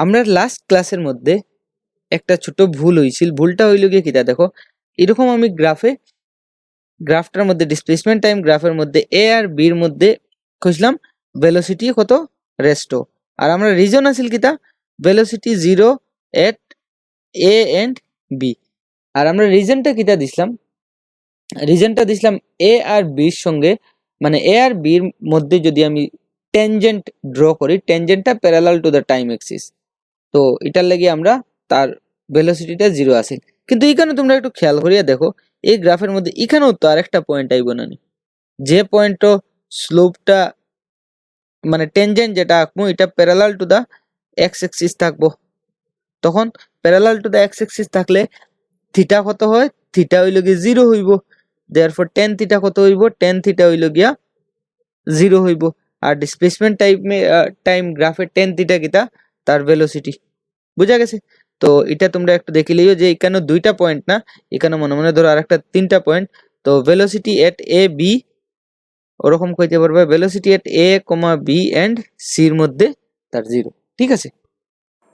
আমরা লাস্ট ক্লাসের মধ্যে একটা ছোট ভুল হয়েছিল, ভুলটা হইল গিয়ে কিটা দেখো, এরকম আমি গ্রাফটার মধ্যে ডিসপ্লেসমেন্ট টাইম গ্রাফের মধ্যে এ আর বির মধ্যে খুঁজলাম ভেলোসিটি কত রেস্টো, আর আমরা রিজন আছিল কিটা velocity 0 at A and B, আর আমরা রিজনটা কিটা দিছিলাম, রিজনটা দিছিলাম এ আর বির সঙ্গে, মানে এ আর বির মধ্যে যদি আমি টেনজেন্ট ড্র করি, টেনজেন্টটা parallel to the time axis, তো এটার লাগি আমরা তার ভেলোসিটিটা 0 আছে। কিন্তু এখানে তোমরা একটু খেয়াল করিয়া দেখো, এই গ্রাফের মধ্যে এখানেও তো আরেকটা পয়েন্ট আইব না, যে পয়েন্টও স্লোপটা মানে টেনজেন্ট যেটা আঁকবো এটা parallel to the x axis থাকবো, তখন parallel to the x axis থাকলে থিটা কত হয়, থিটা হইল গিয়ে 0 হইব, দেয়ারফর টেন থিটা কত হইব, টেন থিটা হইল গিয়া 0 হইব, আর ডিসপ্লেসমেন্ট টাইম গ্রাফের টেন থিটা কিটা তার ভেলোসিটি, বুঝা গেছে? তো এটা তোমরা একটু দেখে লিও যে এখানে দুইটা পয়েন্ট না, এখানে মনে মনে ধরো আরেকটা তিনটা পয়েন্ট, তো ভেলোসিটি এট এ বি ওরকম কইতে পারবে velocity at A comma B and C এর মধ্যে তার 0, ঠিক আছে?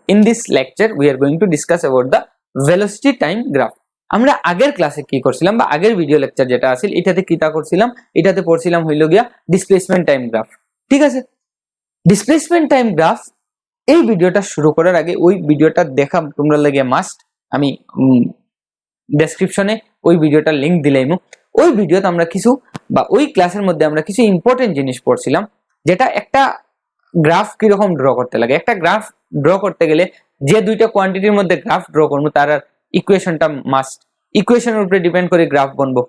In this lecture we are going to discuss about the velocity time graph. আমরা আগের ক্লাসে কি করছিলাম বা আগের ভিডিও লেকচার যেটা আছিল এটাতে কিটা করছিলাম, এটাতে পড়ছিলাম হইল গিয়া ডিসপ্লেসমেন্ট টাইম গ্রাফ, ঠিক আছে? ডিসপ্লেসমেন্ট টাইম গ্রাফ এই ভিডিওটা শুরু করার আগে ওই ভিডিওটা দেখা তোমরা লাগে মাস্ট, আমি ডেসক্রিপশনে ওই ভিডিওটার লিংক দিলাইমু। ওই ভিডিওতে আমরা কিছু বা ওই ক্লাসের মধ্যে আমরা কিছু ইম্পর্টেন্ট জিনিস পড়ছিলাম, যেটা একটা গ্রাফ কিরকম ড্র করতে লাগে। একটা গ্রাফ ড্র করতে গেলে যে দুইটা কোয়ান্টিটির মধ্যে গ্রাফ ড্র করবো তার ইকুয়েশনটা মাস্ট, ইকুয়েশনের উপরে ডিপেন্ড করে গ্রাফ বনবো।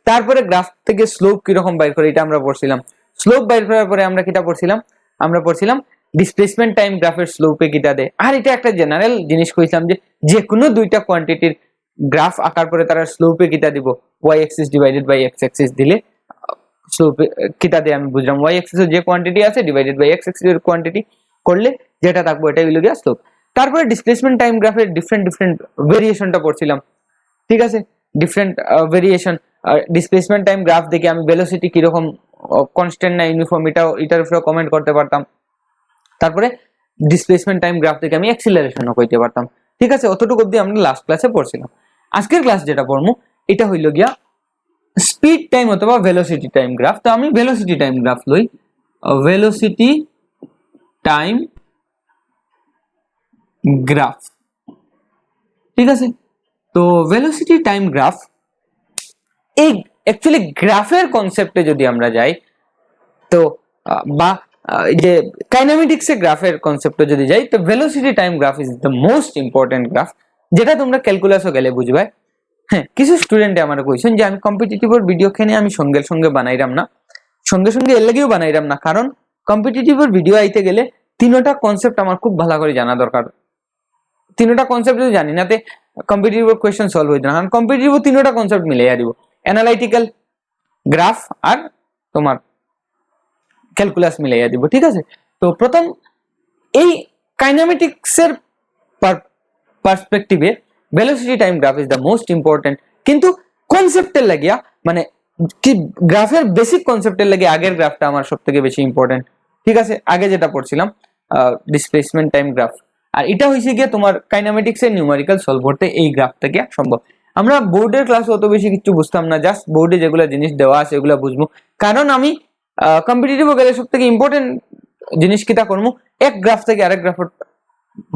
তারপরে গ্রাফ থেকে স্লোপ কিরকম বাইর করে এটা আমরা পড়ছিলাম। স্লোপ বাইর করার পরে আমরা কিটা পড়ছিলাম, আমরা পড়ছিলাম ডিসপ্লেসমেন্ট টাইম গ্রাফের স্লোপে কিটা দেয়। আর এটা একটা জেনারেল জিনিস কইছিলাম যে কোনো দুইটা কোয়ান্টিটির গ্রাফ আঁকার পরে তারা স্লোপে কিটা দিব, y axis divided by x axis দিলে স্লোপে কিটা দেয় আমি বুঝলাম, ওয়াই এক্সিস এর যে কোয়ান্টিটি আছে ডিভাইডেড বাই এক্স এক্সিস এর কোয়ান্টিটি করলে যেটা থাকবে এটাই হলো গিয়া স্লোপ। তারপরে ডিসপ্লেসমেন্ট টাইম গ্রাফের ডিফারেন্ট ভেরিয়েশনটা পড়ছিলাম, ঠিক আছে? Different variation, displacement time graph দেখে আমি ভেলোসিটি কিরকম কনস্ট্যান্ট না ইউনিফর্ম এটার উপরে কমেন্ট করতে পারতাম। তারপরে ডিসপ্লেসমেন্ট টাইম গ্রাফ থেকে আমি অ্যাক্সিলারেশনও কইতে পারতাম, ঠিক আছে? অতটুকু অবধি আমরা লাস্ট ক্লাসে পড়ছিলাম। আজকের ক্লাস যেটা পড়মু এটা হইল গিয়া স্পিড টাইম অথবা ভেলোসিটি টাইম গ্রাফ। তো আমি ভেলোসিটি টাইম গ্রাফ লই, ভেলোসিটি টাইম গ্রাফ, ঠিক আছে? তো ভেলোসিটি টাইম গ্রাফ এই অ্যাকচুয়ালি গ্রাফের কনসেপ্টে যদি আমরা যাই, তো বা যে কাইনেমেটিক্স এর গ্রাফের কনসেপ্টে যদি যাই, তো velocity time graph is the most important graph, যেটা তোমরা ক্যালকুলাসও গেলে বুঝবে। হ্যাঁ, কিছু স্টুডেন্টে আমার কইছেন যে আমি কম্পিটিটিভের ভিডিও খেনে আমি সঙ্গে সঙ্গে বানাইরাম না, সঙ্গে এর লাগেও বানাইরাম না, কারণ কম্পিটিটিভের ভিডিও আইতে গেলে তিনটা কনসেপ্ট আমার খুব ভালো করে জানা দরকার। তিনটা কনসেপ্ট যদি জানি না তে কম্পিটিটিভ কোয়েশ্চেন সলভ হইতো না, কারণ কম্পিটিটিভ তিনটা কনসেপ্ট মিলাইয়া দিব, অ্যানালাইটিক্যাল, গ্রাফ আর তোমার ক্যালকুলাস মিলাইয়া দিব, ঠিক আছে? তো প্রথম এই কাইনেমেটিক্স এর পার্সপেক্টিভে velocity time graph is the most important, কিন্তু কনসেপ্টের লাগিয়া মানে কি গ্রাফের বেসিক কনসেপ্টের লাগে আগের গ্রাফটা আমার সবথেকে বেশি ইম্পর্টেন্ট, ঠিক আছে? আগে যেটা পড়ছিলাম ডিসপ্লেসমেন্ট টাইম গ্রাফ, আর এটা হইছে গিয়ে তোমার কাইনেমেটিক্স এর নিউমেরিক্যাল সলভ করতে এই গ্রাফটা গিয়া সম্ভব। আমরা বোর্ডের ক্লাসে অত বেশি কিছু বুঝতাম না, জাস্ট বোর্ডে যেগুলো জিনিস দেওয়া আছে এগুলো বুঝবো, কারণ আমি কম্পিটিটিভ গেলে সব থেকে ইম্পর্টেন্ট জিনিস কিটা করবো, এক গ্রাফ থেকে আরেক গ্রাফ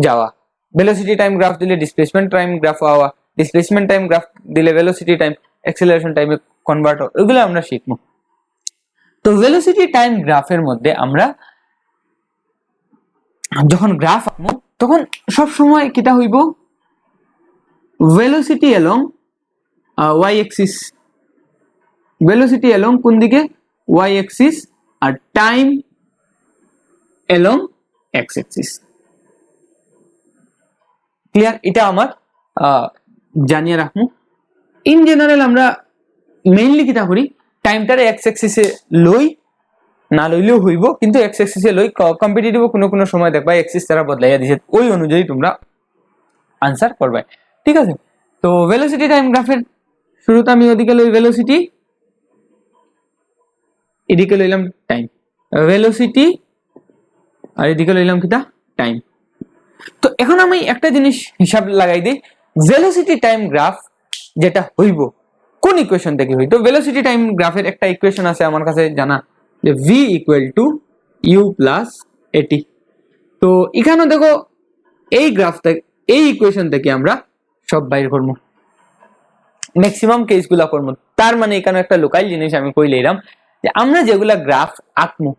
যাওয়া। ভেলোসিটি টাইম গ্রাফ দিলে ডিসপ্লেসমেন্ট টাইম গ্রাফ হওয়া, ডিসপ্লেসমেন্ট টাইম গ্রাফ দিলে ভেলোসিটি টাইম অ্যাক্সিলারেশন টাইমে কনভার্ট হওয়া, এগুলো আমরা শিখবো। তো ভেলোসিটি টাইম গ্রাফের মধ্যে আমরা যখন গ্রাফ আঁকবো তখন সব সময় কিটা হইব, velocity along Y axis, velocity along কোন দিকে, ওয়াই এক্সিস, আর time along X axis. Clear? এটা আমার জানিয়ে রাখবো। ইন জেনারেল আমরা মেইনলি কিটা করি, টাইমটারে এক্স এক্সিসে লই, না লইলেও হইব, কিন্তু এক্স এক্সিসে লই। কম্পিটিটিভ কোনো সময় দেখবা এক্সিস তারা বদলাইয়া দিছে, ওই অনুযায়ী তোমরা আনসার করবে, ঠিক আছে? তো ভেলোসিটি টাইম গ্রাফের শুরুতে আমি ওদিকে লই ভেলোসিটি, এদিকে লইলাম টাইম, ভেলোসিটি আর এদিকে লইলাম কিটা টাইম। তো এখন আমি একটা জিনিস হিসাব লাগাই দিই, ভেলোসিটি টাইম গ্রাফ যেটা হইব কোন ইকুয়েশন থেকে হইতো। ভেলোসিটি টাইম গ্রাফের একটা ইকুয়েশন আছে আমার কাছে জানা, যে v equal to u plus at. তো এখানে দেখো এই গ্রাফ থেকে, এই ইকুয়েশন থেকে আমরা সব বাইর করবো, ম্যাক্সিমাম কেসগুলা করবো। তার মানে এখানে একটা লোকাল জিনিস আমি কই লইলাম, যে আমরা যেগুলা গ্রাফ আঁকবো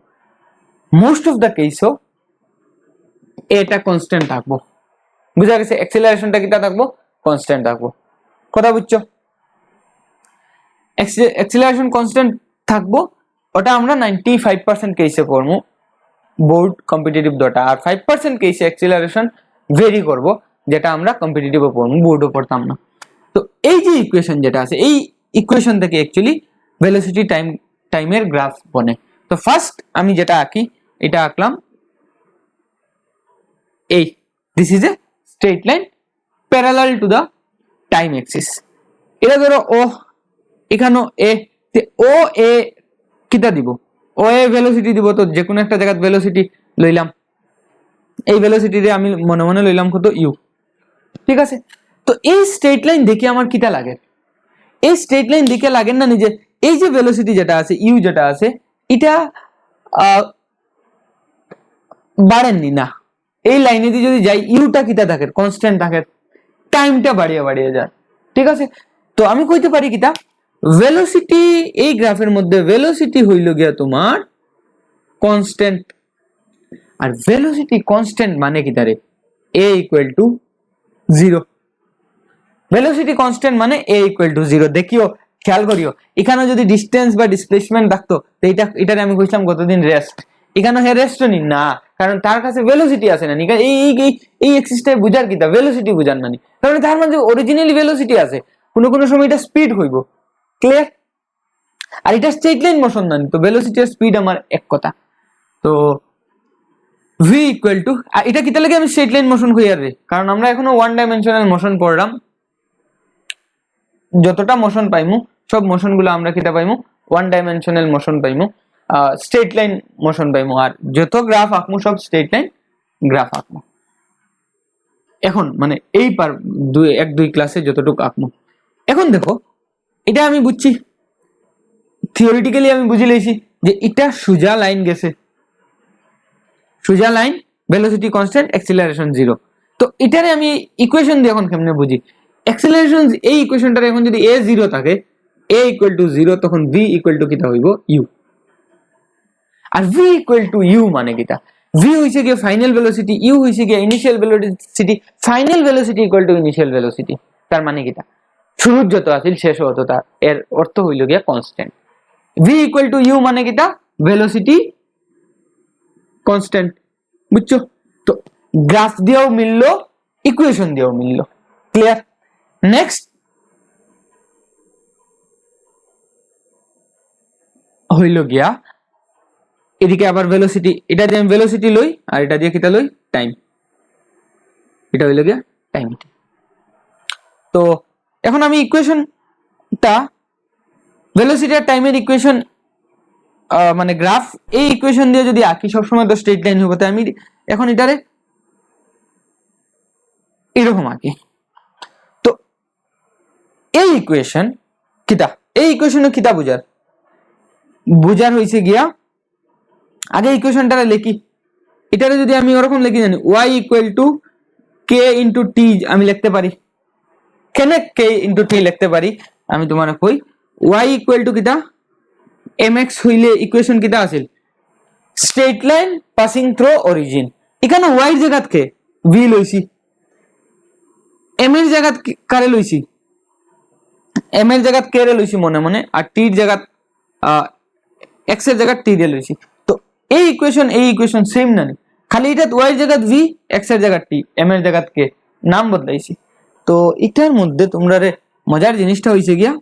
মোস্ট অফ দ্য কেসও এটা কনস্ট্যান্ট থাকবো। বুঝা গেছে? অ্যাক্সিলারেশনটা কিটা থাকবো? কনস্ট্যান্ট থাকবো। কথা বুঝছো? অ্যাক্সিলারেশন কনস্ট্যান্ট থাকবো, ওটা আমরা 95% কেসে করবো বোর্ড কম্পিটিটিভ ডটা, আর 5% কেসে অ্যাক্সিলারেশন ভেরি করব, যেটা আমরা কম্পিটিটিভও পড়বো, বোর্ডও পড়তাম না। তো এই যে ইকুয়েশন যেটা আছে, এই ইকুয়েশন থেকে অ্যাকচুয়ালি ভেলোসিটি টাইমের গ্রাফ বনে। তো ফার্স্ট আমি যেটা আঁকি, এটা আঁকলাম এই, this is a straight line parallel to the time axis. এটা ধরো ও, এখানে এ, ও এ কিটা দিব, ও এ ভেলোসিটি দিব, তো যে কোনো একটা জায়গায় ভেলোসিটি লইলাম, এই ভেলোসিটিতে আমি মনে মনে লইলাম কত ইউ, ঠিক আছে। তো এই স্ট্রেট লাইন দেখে আমার কিটা লাগে, এই স্ট্রেট লাইন দেখে লাগেন না নিজে, এই যে ভেলোসিটি যেটা আছে ইউ যেটা আছে, এটা বাড়েননি না, এই লাইনে দিয়ে যদি যাই ইউটা কিটা থাকে, কনস্ট্যান্ট থাকে, টাইমটা বাড়িয়ে বাড়িয়ে যায়, ঠিক আছে। তো আমি কইতে পারি কিটা, ভেলোসিটি এই গ্রাফের মধ্যে ভেলোসিটি হইল গিয়া তোমার কনস্ট্যান্ট, আর ভেলোসিটি কনস্ট্যান্ট মানে কি তারে a equal two 0। Velocity constant মানে a ইকুয়াল টু 0। দেখিও, খেয়াল করিও, এখানে যদি ডিসটেন্স বা ডিসপ্লেসমেন্ট থাকতো, তো এটারে আমি কইছিলাম কতদিন রেস্ট, এখানে হে রেস্ট নি না, কারণ তার কাছে ভেলোসিটি আছে না, এই এই এই এক্সিসটাই বুঝার কিটা, ভেলোসিটি বুঝার মানে, কারণ তার মধ্যে অরিজিনালি ভেলোসিটি আছে, কোনো কোনো সময় এটা স্পিড হইব, ক্লিয়ার। আর এটা স্ট্রেট লাইন মোশন না, তো ভেলোসিটি আর স্পিড আমার এক কথা। তো v ইকুয়াল টু, এটা কিতা লাগে আমি স্ট্রেট লাইন মোশন কই আর রে, কারণ আমরা এখনো ওয়ান ডাইমেনশনাল মোশন পড়লাম, যতটা মোশন পাইমু সব মোশন গুলো আমরা কিতা পাইমু, ওয়ান ডাইমেনশনাল মোশন পাইমু, স্ট্রেট লাইন মোশন পাইমু, আর যত গ্রাফ আঁকমু সব স্ট্রেট লাইন গ্রাফ আঁকমু। এখন মানে এই পার এক দুই ক্লাসে যতটুকু আঁকমু। এখন দেখো, এটা আমি বুঝছি, থিওরিটিক্যালি আমি বুঝে লইছি যে এটা সোজা লাইন গেছে, সোজা লাইন, ভেলোসিটি কনস্ট্যান্ট, অ্যাক্সিলারেশন 0। তো এটারে আমি ইকুয়েশন দিয়ে এখন কেমনে বুঝি, অ্যাক্সিলারেশন এই ইকুয়েশনটারে এখন যদি a 0 থাকে, a ইকুয়াল টু 0, তখন v ইকুয়াল টু কিটা হইব u। আর v ইকুয়াল টু u মানে কিটা, v হইছে গিয়ে ফাইনাল ভেলোসিটি, u হইছে গিয়ে initial velocity, final velocity equal to initial velocity. তার মানে কিটা, শুরুর যত আছিল শেষ হতো তার, এর অর্থ হইল গিয়া constant. v equal to u মানে কিটা, ভেলোসিটি কনস্ট্যান্ট, বুঝছো? তো গ্রাফ দিয়েও মিললো, ইকুয়েশন দিয়েও মিললো, ক্লিয়ার। নেক্সট হইল গিয়া এদিকে আবার ভেলোসিটি, এটা দিয়ে আমি ভেলোসিটি লই, আর এটা দিয়ে কিটা লই, টাইম, এটা হইল গিয়া টাইম। তো এখন আমি ইকুয়েশনটা, ভেলোসিটি আর টাইমের ইকুয়েশন মানে গ্রাফ, এই ইকুয়েশন দিয়ে যদি আঁকি সবসময় তো স্ট্রেট লাইন হবে, আমি এখন এটারে এরকম আঁকি। তো এই ইকুয়েশন কিটা, এই ইকুয়েশনে কিটা বুঝার হইছে গিয়া, আগে ইকুয়েশনটারে লিখি, এটারে যদি আমি ওরকম লিখি জানি y equal to k into T আমি লিখতে পারি, কেন k ইন্টু টি লিখতে পারি আমি তোমার কই, y ইকুয়াল টু কিটা mx হইলে ইকুয়েশন কিটা আছিল, straight line passing through origin, এখানে y এর জায়গাত কে v লইছি, m এর জায়গাত কারে লইছি, m এর জায়গাত কে রে লইছি মনে মনে, আর t এর জায়গাত x এর জায়গাত t রে লইছি। তো এই ইকুয়েশন সেম না, খালি এটা y এর জায়গাত v, x এর জায়গাত t, m এর জায়গাত কে, নাম বদলাইছি। তো এটার মধ্যে তোমরা রে মজার জিনিসটা হইছে গিয়া,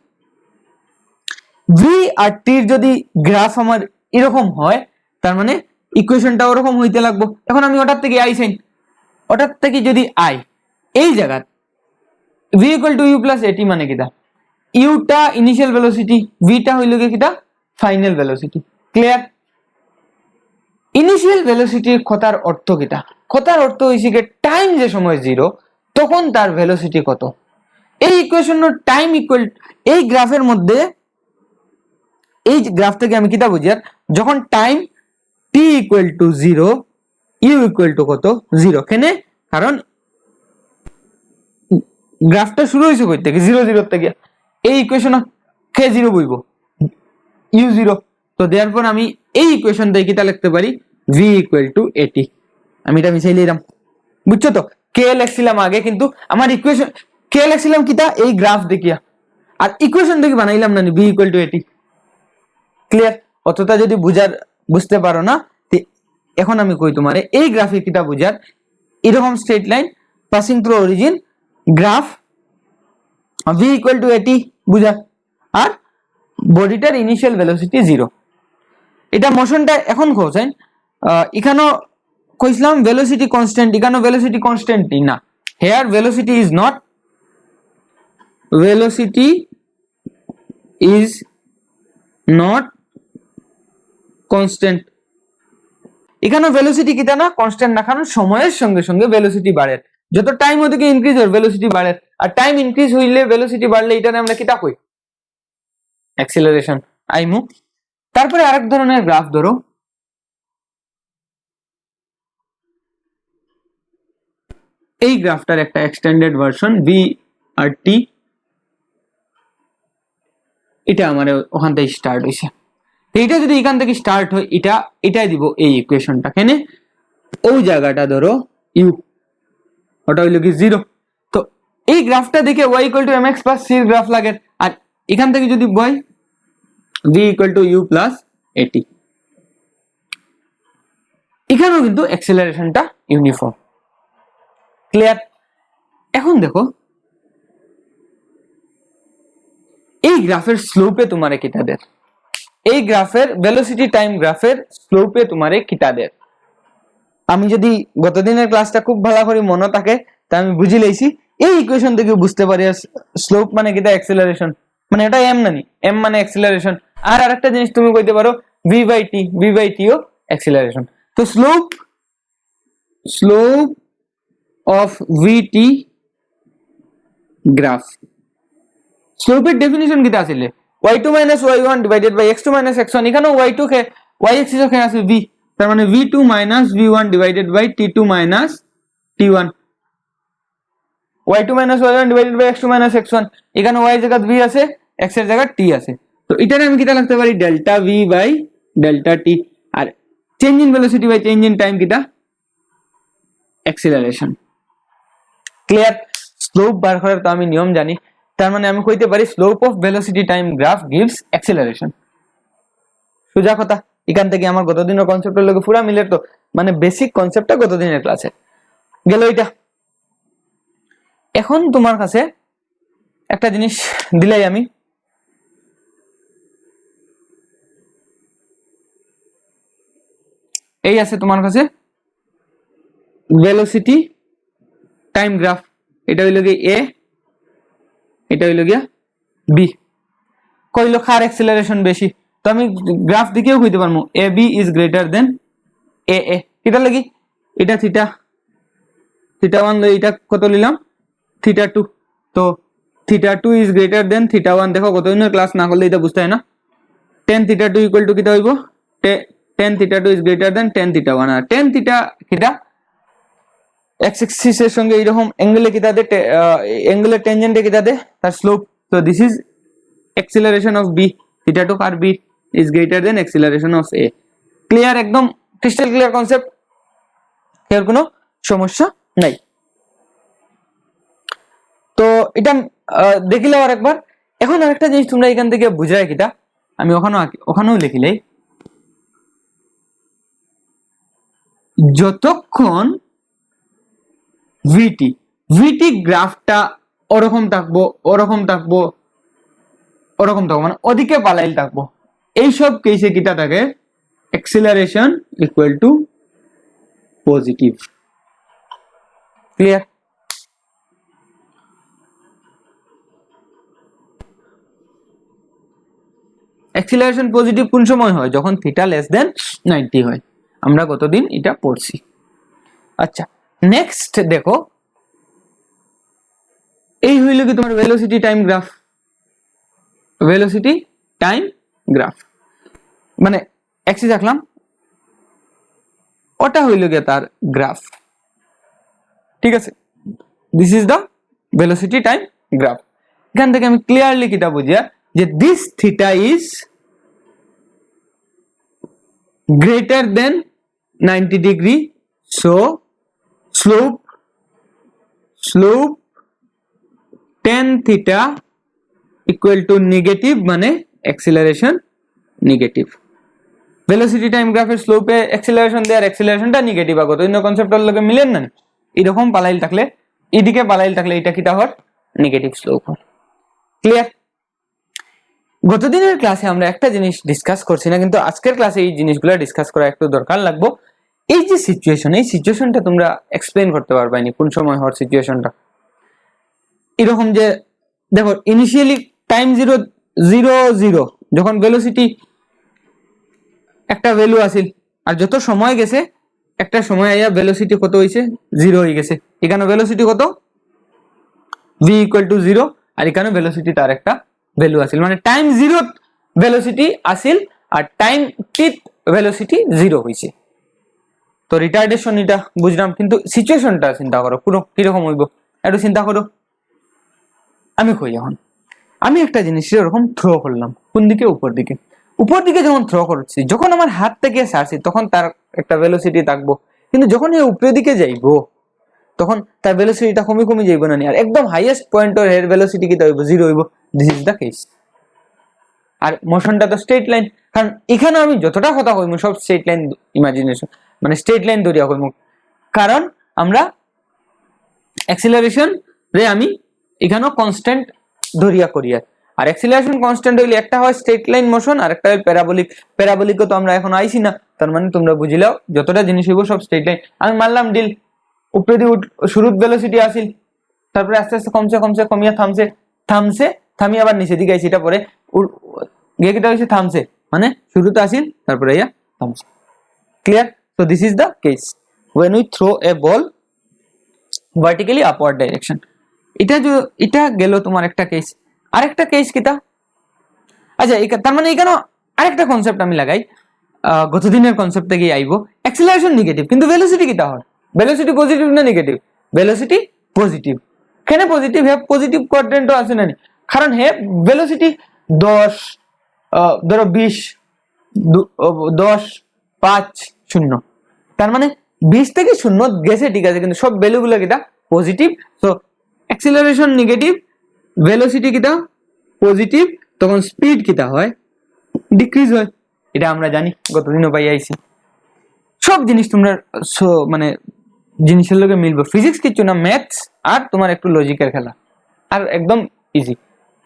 v আর t এর যদি গ্রাফ আমার এরকম হয়, তার মানে ইকুয়েশনটা ওরকম হইতে লাগবে। এখন আমি ওটার থেকে i সাইন, ওটার থেকে যদি i এই জায়গা v equal to u plus at মানে কিটা, u টা ইনিশিয়াল ভেলোসিটি, v টা হইল গিয়ে কিটা ফাইনাল ভেলোসিটি, ক্লিয়ার। ইনিশিয়াল ভেলোসিটির কথার অর্থ কিটা? কথার অর্থ হইছে কি টাইম যে সময় 0 তখন তার ভেলোসিটি কত। এই ইকুয়েশনের টাইম ইকুয়াল এই গ্রাফের মধ্যে এই গ্রাফ থেকে আমি কিটা বুঝি আর যখন time t equal to 0 u equal to কত 0 কেনে কারণ গ্রাফটা শুরু হইছে কই থেকে 0 0 থেকে এই ইকুয়েশন কে 0 বইব u 0 তো देयरफॉर আমি এই ইকুয়েশন থেকে কিটা লিখতে পারি v ইকুয়াল টু at আমি এটা মিশাই লইলাম বুঝছো তো কে লিখছিলাম আগে কিন্তু আমার ইকুয়েশন কে লিখছিলাম কিটা এই গ্রাফ দেখিয়া আর ইকুয়েশন থেকে বানাইলাম না v equal two at clear অতটা যদি বুঝতে পারো না এখন আমি কই তোমারে এই গ্রাফে কিটা বুঝার এরকম straight line passing through origin graph v equal two at বুঝা আর বডিটার ইনিশিয়াল ভেলোসিটি 0 এটা মোশনটা এখন কোসাইন এখানেও কইছিলাম ভেলোসিটি কনস্ট্যান্ট এখানেও ভেলোসিটি কনস্ট্যান্ট না here velocity is not constant এখানেও ভেলোসিটি কিটা না কনস্ট্যান্ট না কারণ সময়ের সঙ্গে সঙ্গে ভেলোসিটি বাড়ে যত টাইম ওদিকে ইনক্রিজ হয় ভেলোসিটি বাড়ে আর টাইম ইনক্রিজ হইলে ভেলোসিটি বাড়লে এটারে আমরা কিটা কই অ্যাক্সিলারেশন আইমু তারপরে আরেক ধরনের গ্রাফ ধরো এই গ্রাফটার একটা এক্সটেন্ডেড ভার্সন ভি আর টি এটা আমারে ওখান থেকে স্টার্ট হইছে এইটা যদি এখান থেকে স্টার্ট হয় এটাই দিব এই ইকুয়েশনটা কেনে ওই জায়গাটা ধরো ইউ ওটা হইল কি 0 তো এই গ্রাফটা দেখে y = mx + c এর গ্রাফ লাগে আর এখান থেকে যদি বই v = u + at এখানেও কিন্তু অ্যাক্সিলারেশনটা ইউনিফর্ম ক্লিয়ার এখন দেখো এই গ্রাফের স্লোপে তোমারে কিটা দেয় এই গ্রাফের ভেলোসিটি টাইম গ্রাফের স্লোপে তোমারে কিটা দেয় আমি যদি গতদিনের ক্লাসটা খুব ভালো করে মনে থাকে তা আমি বুঝি লইছি এই ইকুয়েশন থেকে বুঝতে পারি স্লোপ মানে কিটা অ্যাক্সিলারেশন মানে এটা m নানি m মানে অ্যাক্সিলারেশন আর আরেকটা জিনিস তুমি কইতে পারো v/t ও অ্যাক্সিলারেশন তো স্লোপ অফ vt গ্রাফ স্লোপের ডেফিনিশন কিটা আছিল y2 - y1 divided by x2 - x1 এখানেও y2 কে y এক্সিস এ আছে v তার মানে v2 - v1 divided by t2 - t1 y2 - y1 divided by x2 - x1 এখানে y এর জায়গায় v আছে x এর জায়গায় t আছে তো এটারে আমি কিটা লিখতে পারি ডেল্টা v বাই ডেল্টা t আর change in velocity by change in time কিটা অ্যাক্সিলারেশন ক্লিয়ার স্লোপ বার করার তো আমি নিয়ম জানি তার মানে আমি কইতে পারি slope of velocity time graph gives acceleration সোজা কথা এখান থেকে আমার গতদিনের কনসেপ্টের লগে পুরো মিলে তো মানে বেসিক কনসেপ্টটা গতদিনের ক্লাসে গেল এটা এখন তোমার কাছে একটা জিনিস দিলাই আমি এই আছে তোমার কাছে ভেলোসিটি টাইম গ্রাফ এটা হইল গিয়ে a এটা হইল গিয়া b কইল কার অ্যাক্সিলারেশন বেশি তো আমি গ্রাফ দিকেও কইতে পারমু ab is greater then aa কিটা লাগি এটা θ1 লই এটা কত নিলাম θ2 তো θ2 ইজ গ্রেটার দেন θ1 দেখো কতদিনের ক্লাস না করলে এটা বুঝতে হয় না tan θ2 = কিটা হইব tan θ2 is greater than tan θ1 আর tan θ কিটা x axis এর সঙ্গে এরকম অ্যাঙ্গেলে কিটা দে অ্যাঙ্গেলের ট্যানজেন্টে কিটা দে তার স্লোপ তো this is acceleration of b θ2 আর b is greater than acceleration of a clear একদম ক্রিস্টাল ক্লিয়ার কনসেপ্ট এর কোনো সমস্যা নাই তো এটা দেখিলে আর একবার এখন আরেকটা জিনিস তোমরা এখান থেকে বুঝাই কিটা আমি ওখানেও লিখিলাই যতক্ষণ vt গ্রাফটা ওরকম থাকবো মানে ওদিকে পালাইল থাকবো এই সব কেসে কিটা থাকে acceleration equal two positive clear acceleration positive কোন সময় হয় যখন θ <90 হয় আমরা গতদিন এটা পড়ছি। আচ্ছা, নেক্সট দেখো, এই হইল কি তোমার velocity time graph. Velocity time graph মানে এক্সিস আঁকলাম, ওটা হইল গিয়ে তার গ্রাফ। ঠিক আছে, this is the velocity time graph. এখান থেকে আমি ক্লিয়ারলি কিটা বুঝিয়া যে this theta is greater than 90 degree, so slope tan theta equal to negative মানে acceleration negative। velocity time graph এর slope এ acceleration দেয় আর accelerationটা নেগেটিভ আগত অন্য কনসেপ্টের লগে মিলেন না, এরকম পালাইল থাকলে এদিকে পালাইল থাকলে এটা কিটা হয় নেগেটিভ স্লোপ হয়। ক্লিয়ার? গতদিনের ক্লাসে আমরা একটা জিনিস ডিসকাস করছি না, কিন্তু আজকের ক্লাসে এই জিনিসগুলো ডিসকাস করা একটু দরকার লাগবো। এই যে সিচুয়েশন, এই সিচুয়েশনটা তোমরা এক্সপ্লেইন করতে পারবে না কোন সময় হওয়ার সিচুয়েশনটা। এরকম যে দেখো ইনিশিয়ালি টাইম 0 0 0 যখন ভেলোসিটি একটা ভ্যালু আসিল আর যত সময় গেছে একটা সময় আইয়া ভেলোসিটি কত হইছে 0 হয়ে গেছে। এখানে ভেলোসিটি কত v ইকুয়াল টু 0 আর এখানে ভেলোসিটি তার একটা ভ্যালু আসিল, মানে টাইম 0 ভেলোসিটি আসিল আর টাইম t ভেলোসিটি 0 হইছে। তো রিটার্ডেশন এটা বুঝলাম, কিন্তু সিচুয়েশনটা চিন্তা করো পুরো কিরকম হইব একটু চিন্তা করো। আমি কই এখন আমি একটা জিনিস এরকম থ্রো করলাম কোন দিকে, উপর দিকে। উপর দিকে যখন থ্রো করছি, যখন আমার হাত থেকে ছাড়ছি তখন তার একটা ভেলোসিটি থাকবো, কিন্তু যখন এই উপরের দিকে যাইবো তখন তার ভেলোসিটিটা কমে কমে যাইব না, আর একদম হাইয়েস্ট পয়েন্টের এর ভেলোসিটি কি হইব 0 হইব। This is the case. আর মোশনটা তো স্ট্রেট লাইন, কারণ এখানে আমি যতটা কথা কইমু সব স্ট্রেট লাইন ইমাজিনেশন, মানে স্ট্রেট লাইন ধরিয়া কইমু, কারণ আমরা অ্যাক্সিলারেশন রে আমি এখানেও কনস্ট্যান্ট ধরিয়া করি। আর অ্যাক্সিলারেশন কনস্ট্যান্ট হইলে একটা হয় স্ট্রেট লাইন মোশন আর একটা হয় প্যারাবোলিক। প্যারাবোলিকও তো আমরা এখন আইছি না, তার মানে তোমরা বুঝিলাও যতটা জিনিস হইব সব স্ট্রেট লাইন। আমি মানলাম ডিল, উপরে দিয়ে শুরুর ভেলোসিটি আসিল, তারপরে আস্তে আস্তে কমছে কমছে কমিয়া থামিয়ে আবার নিচে দিকে আইছি, এটা পরে গিয়ে কিটা হইছে থামছে, মানে শুরুতে আসিল তারপরে ইয়া থামছে। Clear? So this is the case when we throw a ball vertically upward direction। এটা গেল তোমার একটা কেস। আরেকটা কেস কিটা, আচ্ছা তার মানে এখানে আরেকটা কনসেপ্ট আমি লাগাই, গতদিনের কনসেপ্ট থেকে আইবো। অ্যাক্সিলারেশন নেগেটিভ কিন্তু ভেলোসিটি কিটা হয়, ভেলোসিটি পজিটিভ না নেগেটিভ? Velocity positive. কেন পজিটিভ? হে পজিটিভ কোয়াড্রেন্টও আছে না, কারণ হে ভেলোসিটি 10 ধরো 20 10 5 0, তার মানে 20 থেকে 0 গেছে ঠিক আছে, কিন্তু সব ভ্যালুগুলো কিটা positive. So acceleration negative, velocity কিটা পজিটিভ, তখন স্পিড কিটা হয় ডিক্রিজ হয়। এটা আমরা জানি, গতদিনও পাই আইছি। সব জিনিস তোমরা মানে জিনিসের লগে মিলবে, ফিজিক্স কিছু না, ম্যাথস আর তোমার একটু লজিকের খেলা, আর একদম ইজি।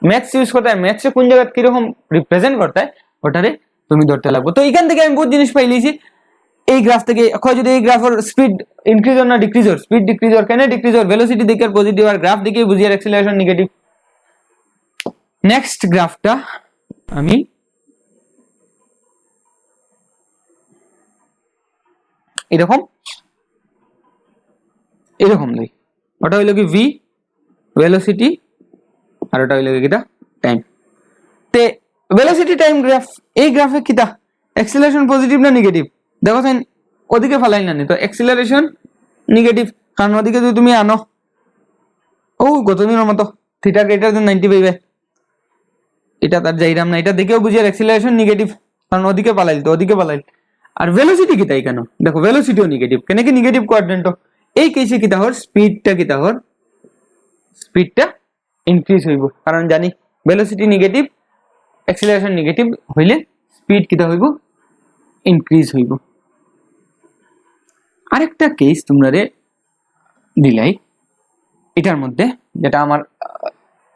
ম্যাথস ইউজ করতে হয়, ম্যাথসে কোন জায়গা কিরকম রিপ্রেজেন্ট করতে হয় ওটারে তুমি ধরতে লাগবো। তো এইখান থেকে আমি বহুত জিনিস পাইলিছি এই গ্রাফ থেকে। যদি এই গ্রাফের স্পিড ইনক্রিজ না ডিক্রিজ হর, স্পিড ডিক্রিজ হর, কেন ডিক্রিজ হর? ভেলোসিটি দেখে পজিটিভ আর গ্রাফ দেখে বুঝি আর অ্যাক্সিলারেশন নেগেটিভ। নেক্সট গ্রাফটা আমি এরকম লই, ওটা হইল কি ভি ভেলোসিটি আর ওটা হইল কি টাইম। তে ভেলোসিটি টাইম গ্রাফ, এই গ্রাফে কিটা অ্যাক্সিলারেশন পজিটিভ না নেগেটিভ? দেখো সাইন ওদিকে ফালাই না, তো অ্যাক্সিলারেশন নেগেটিভ, কারণ ওদিকে যদি তুমি আনো ও গতদিনের মতো থিটা গ্রেটার দেন 90 পাইবে, এটা তার যাইরাম না, এটা দেখেও বুঝি আর অ্যাক্সিলারেশন নেগেটিভ, কারণ ওদিকে পালাইল তো ওদিকে পালাইল। আর ভেলোসিটি কিটা কেন? দেখো ভেলোসিটিও নেগেটিভ, কেন কি নেগেটিভ কোয়াড্রেন্ট? এই কেসে কিটা হর স্পিডটা কিটা হর স্পিডটা ইনক্রিজ হইব, কারণ জানি ভেলোসিটি নেগেটিভ অ্যাক্সিলারেশন নেগেটিভ হইলে স্পিড কিটা হইব ইনক্রিজ হইব। আরেকটা কেস তোমরা রে দিলাই এটার মধ্যে, যেটা আমার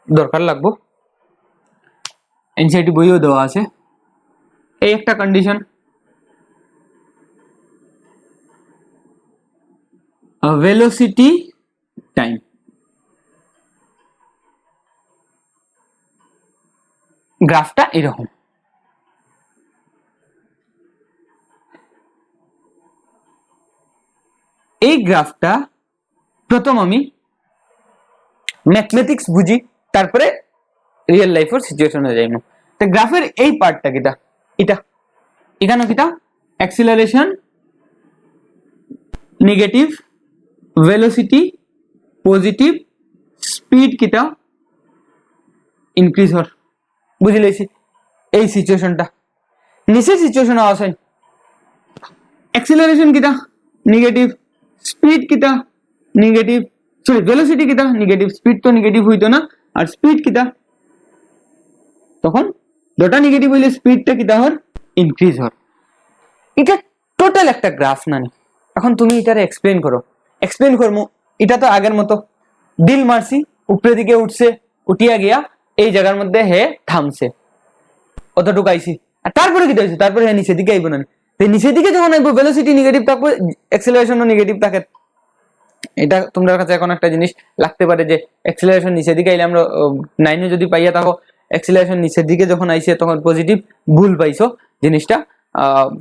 দরকার লাগবো, এনসিআরটি বইও দেওয়া আছে। এই একটা কন্ডিশন, ভেলোসিটি টাইম গ্রাফটা এরকম। এই গ্রাফটা প্রথম আমি ম্যাথমেটিক্স বুঝি, তারপরে রিয়েল লাইফের সিচুয়েশনে যাইব। তো গ্রাফের এই পার্টটা কিটা, এটা এখানে কিটা acceleration negative, velocity positive, speed কিটা ইনক্রিজ হর, বুঝি লাইছি এই সিচুয়েশনটা। নিচের সিচুয়েশন আসেন অ্যাক্সিলারেশন কিটা নেগেটিভ, স্পিড কিটা নেগেটিভ, সরি ভেলোসিটি কিটা নেগেটিভ, স্পিড তো নেগেটিভ হইতো না, আর স্পিড কিটা তখন দুটা নেগেটিভ হইলে স্পিডটা কিটা হর ইনক্রিজ হর। এটা টোটাল একটা গ্রাফ নানি। এখন তুমি এটারে এক্সপ্লেইন করো, এক্সপ্লেইন করমু। এটা তো আগের মতো ডিল মারছি, উপরে দিকে উঠছে, উঠিয়া গিয়া এই জায়গার মধ্যে হে থামছে, অতটুকু আইছি। আর তারপরে কি হয়েছে, তারপরে হে নিচের দিকে আইব না, নিচের দিকে যখন আইব ভেলোসিটি নেগেটিভ থাকবে, অ্যাক্সিলারেশনও নেগেটিভ থাকে। এটা তোমাদের কাছে এখন একটা জিনিস লাগতে পারে যে অ্যাক্সিলারেশন নিচের দিকে আইলে আমরা 9 যদি পাইয়া থাকো, অ্যাক্সিলারেশন নিচের দিকে যখন আইছে তখন পজিটিভ, ভুল পাইছো জিনিসটা,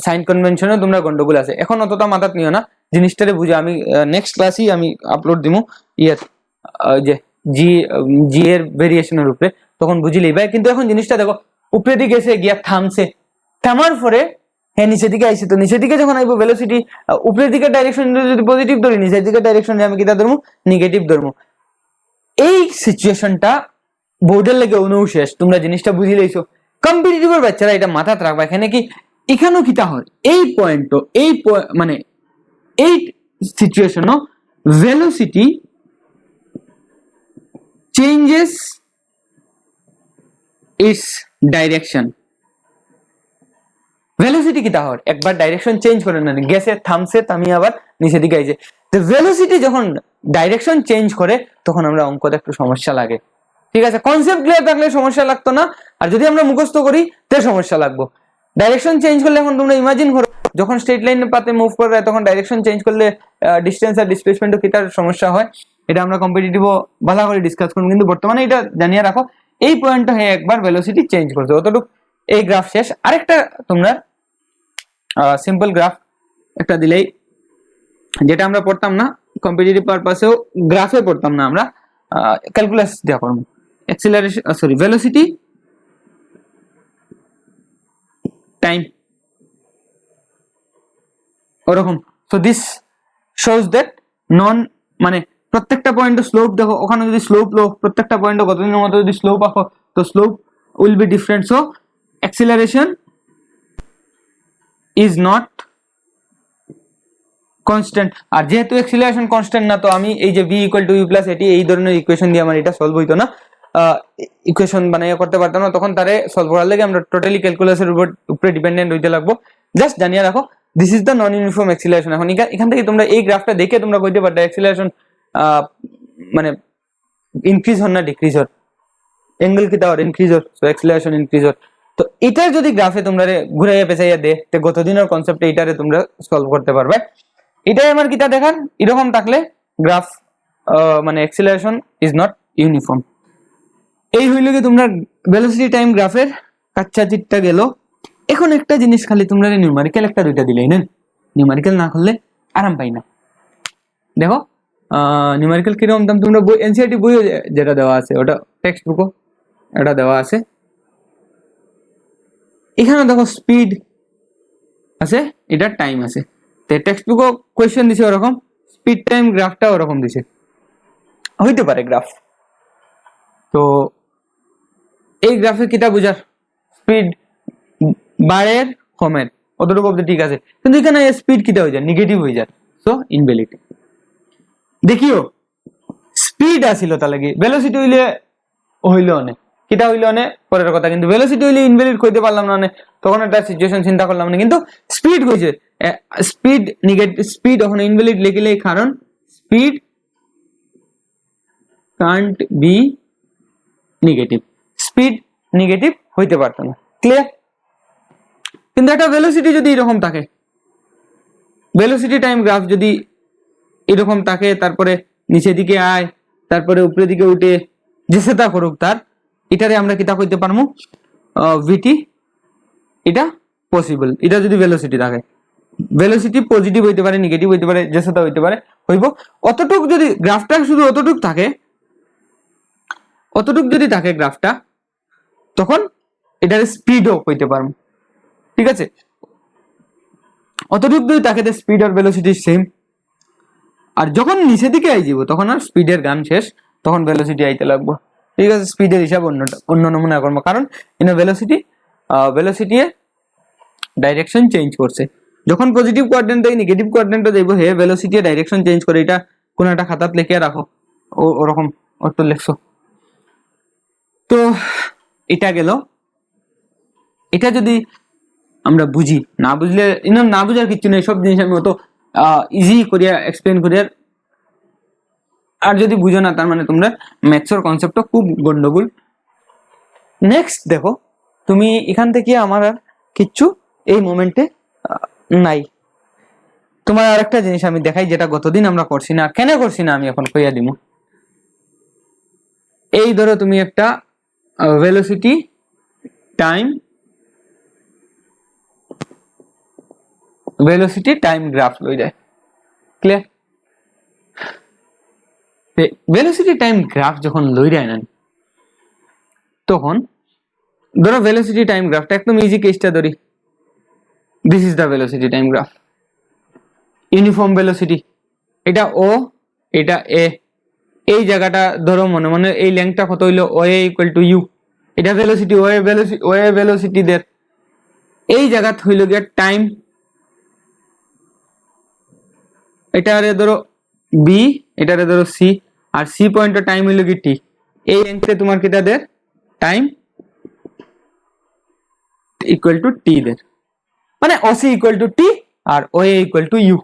সাইন কনভেনশনে তোমরা গন্ডগোল আছে। এখন অতটা মাথাত নিও না, জিনিসটারে বুঝে আমি নেক্সট ক্লাসই আমি আপলোড দিমু ইয়ার যে জি এর ভেরিয়েশনের উপরে, তখন বুঝিলেই ভাই। কিন্তু এখন জিনিসটা দেখো, উপরে দিকে এসে গিয়া থামছে, থামার পরে হ্যাঁ নিচের দিকে আইছে, তো নিচের দিকে যখন আইবো ভেলোসিটি উপরের দিকে ডাইরেকশন যদি পজিটিভ ধরি, নিচের দিকে ডাইরেকশন আমি কিটা ধরবো নেগেটিভ ধরবো। এই সিচুয়েশনটা বোর্ডের লেগে অনু শেষ, তোমরা জিনিসটা বুঝি লাইছো। কম্পিটিটিভের বাচ্চারা এটা মাথাত রাখবা, এখানে কি এখানেও কিটা হয় এই পয়েন্ট, এই মানে এই situation velocity changes it's direction. Velocity কিটা হয় একবার ডাইরেকশন চেঞ্জ করে না, গেছে থামছে, থামি আবার নিচের দিকে আইছে। তো ভেলোসিটি যখন ডাইরেকশন চেঞ্জ করে তখন আমরা অঙ্কতে একটু সমস্যা লাগে, ঠিক আছে। কনসেপ্ট ক্লিয়ার থাকলে সমস্যা লাগতো না, আর যদি আমরা মুখস্থ করি তে সমস্যা লাগবো। ডাইরেকশন চেঞ্জ করলে এখন তোমরা ইমাজিন করো, যখন স্ট্রেট লাইন পাতে মুভ করবে তখন ডাইরেকশন চেঞ্জ করলে ডিসটেন্স আর ডিসপ্লেসমেন্টও কিটার সমস্যা হয়। এটা আমরা কম্পিটিটিভও ভালো করে ডিসকাস করব, কিন্তু বর্তমানে এটা জানিয়ে রাখো এই পয়েন্টটা হ্যাঁ একবার ভেলোসিটি চেঞ্জ করছে, অতটুকু এই গ্রাফ শেষ। আরেকটা তোমরা সিম্পল গ্রাফ একটা দিলেই, যেটা আমরা পড়তাম না কম্পিটিটিভ পারপাসেও, গ্রাফে পড়তাম না আমরা, ক্যালকুলাস দেওয়া করবো। অ্যাক্সিলারেশন সরি ভেলোসিটি টাইম ওরকম। সো দিস শোজ দ্যাট নন মানে প্রত্যেকটা পয়েন্টে স্লোপ দেখো, ওখানে যদি স্লোপ লো প্রত্যেকটা পয়েন্টে কতদিনের মতো যদি স্লোপ আঁকো তো slope will be different. So acceleration is not constant, আর যেহেতু অ্যাক্সিলারেশন কনস্ট্যান্ট না, তো আমি এই যে v = u + at এই ধরনের ইকুয়েশন দিয়ে আমার এটা সলভ হইতো না, ইকুয়েশন বানাইয়া করতে পারতাম না, তখন তারে সলভ করার লাগে আমরা টোটালি ক্যালকুলাসের উপরে ডিপেন্ডেন্ট হইতে লাগবো। জাস্ট জানিয়ে রাখো this is the non uniform acceleration. এখন এখান থেকে তোমরা এই গ্রাফটা দেখে তোমরা কইতে পারবে অ্যাক্সিলারেশন মানে ইনক্রিজ হন না ডিক্রিজ হন, অ্যাঙ্গেল কিটা হর ইনক্রিজ হর, সো অ্যাক্সিলারেশন ইনক্রিজ হর। তো এটার যদি গ্রাফে তোমরা ঘুরাইয়া পেছাইয়া দে তে গত দিনের কনসেপ্টে এটারে তোমরা সলভ করতে পারবে। এটাই আমার কিটা দেখান, এরকম থাকলে গ্রাফ মানে অ্যাক্সিলারেশন ইজ নট ইউনিফর্ম। এই হইল কি তোমরা ভেলোসিটি টাইম গ্রাফের কাচ্চা চিটটা গেল। এখন একটা জিনিস খালি তোমরা নিউমারিক্যাল একটা দুইটা দিলেই না, নিউমারিক্যাল না করলে আরাম পাই না। দেখো নিউমারিক্যাল কিরকম দাম, তোমরা বই এনসিইআরটি বইও যেটা দেওয়া আছে ওটা টেক্সট বুকও এটা দেওয়া আছে। এখানে দেখো স্পিড আছে, এটা টাইম আছে, টেক্সট বুকও কোয়েশ্চেন দিছে ওরকম, স্পিড টাইম গ্রাফটা ওরকম দিছে, হইতে পারে গ্রাফ। তো এই গ্রাফে কিটা বুঝার, স্পিড বাড়ের কমের অতটুকু অবধি ঠিক আছে, কিন্তু এখানে স্পিড কিটা হয়ে যায় নেগেটিভ হয়ে যায়, সো ইনভ্যালিড। দেখিও স্পিড আসিল তার লাগি, ভেলোসিটি হইলে হইল অনেক, কিটা হইল অনেক পরের কথা, কিন্তু ভেলোসিটি হইলে ইনভ্যালিড কইতে পারলাম না, তখন একটা সিচুয়েশন চিন্তা করলাম না, কিন্তু স্পিড কইছে স্পিড নেগেটিভ, স্পিড ওখানে ইনভ্যালিড লিখলে কারণ speed can't be negative, speed negative হইতে পারতো না, ক্লিয়ার। কিন্তু একটা ভেলোসিটি যদি এরকম থাকে, ভেলোসিটি টাইম গ্রাফ যদি এরকম থাকে, তারপরে নিচের দিকে আয়, তারপরে উপরের দিকে উঠে যেসে তা করুক, তার এটারে আমরা কিতা কইতে পারবো ভিটি, এটা পসিবল, এটা যদি ভেলোসিটি থাকে। ভেলোসিটি পজিটিভ হইতে পারে, নেগেটিভ হইতে পারে, যেটা হইতে পারে হইব। অতটুক যদি গ্রাফটা শুধু অতটুক থাকে, অতটুক যদি থাকে গ্রাফটা, তখন এটার স্পিডও হইতে পারবো, ঠিক আছে? অতটুক যদি থাকে স্পিড আর ভেলোসিটি সেম। আর যখন নিচের দিকে আই যাব তখন আর স্পিডের গান শেষ, তখন ভেলোসিটি আইতে লাগবো, ঠিক আছে? স্পিডের হিসাব অন্য নমুনা করবো, কারণ ইন ভেলোসিটি ডাইরেকশন চেঞ্জ করছে। যখন পজিটিভ কোয়াড্রেন্ট থেকে নেগেটিভ কোয়াড্রেন্টে যাইব হে ভেলোসিটি ডাইরেকশন চেঞ্জ করে। এটা কোন একটা খাতাত লিখে রাখো, ওরকম অত লিখছো। তো এটা গেল। এটা যদি আমরা বুঝি, না বুঝলে না বুঝার কিছু নেই, সব জিনিস আমি অত ইজি করিয়া এক্সপ্লেন করিয়া। আর যদি বুঝো না তার মানে তোমরা ম্যাথসের কনসেপ্টটা খুব গন্ডগোল। নেক্সট দেখো, তুমি এখান থেকে আমার আর কিচ্ছু এই মোমেন্টে নাই। তোমার আর একটা জিনিস আমি দেখাই, যেটা গতদিন আমরা করছি না। আর কেন করছি না আমি এখন কইয়া দিব। এই ধরো তুমি একটা ভেলোসিটি টাইম গ্রাফ লই যায়, ক্লিয়ার? ভেলোসিটি টাইম গ্রাফ যখন লই যায় না, তখন ধরো ভেলোসিটি টাইম গ্রাফটা একদম ইজি কেসটা ধরি। This is the velocity time graph. Uniform velocity, এটা ও, এটা এ। এই জায়গাটা ধরো মনে মনে এই লেংথটা কত হইলো, ও এ ইকুয়াল টু ইউ। এটা ভেলোসিটি, ও এ ভেলোসিটি দের। এই জায়গাত হইল গিয়া টাইম, এটারে ধরো বি, এটারে ধরো সি, আর সি পয়েন্টের টাইম হইল কি টি। এই লেংথে তোমার কিটা দের টাইম ইকুয়াল টু টি দের, মানে ওসি ইকুয়াল টু টি আর O A equal to u.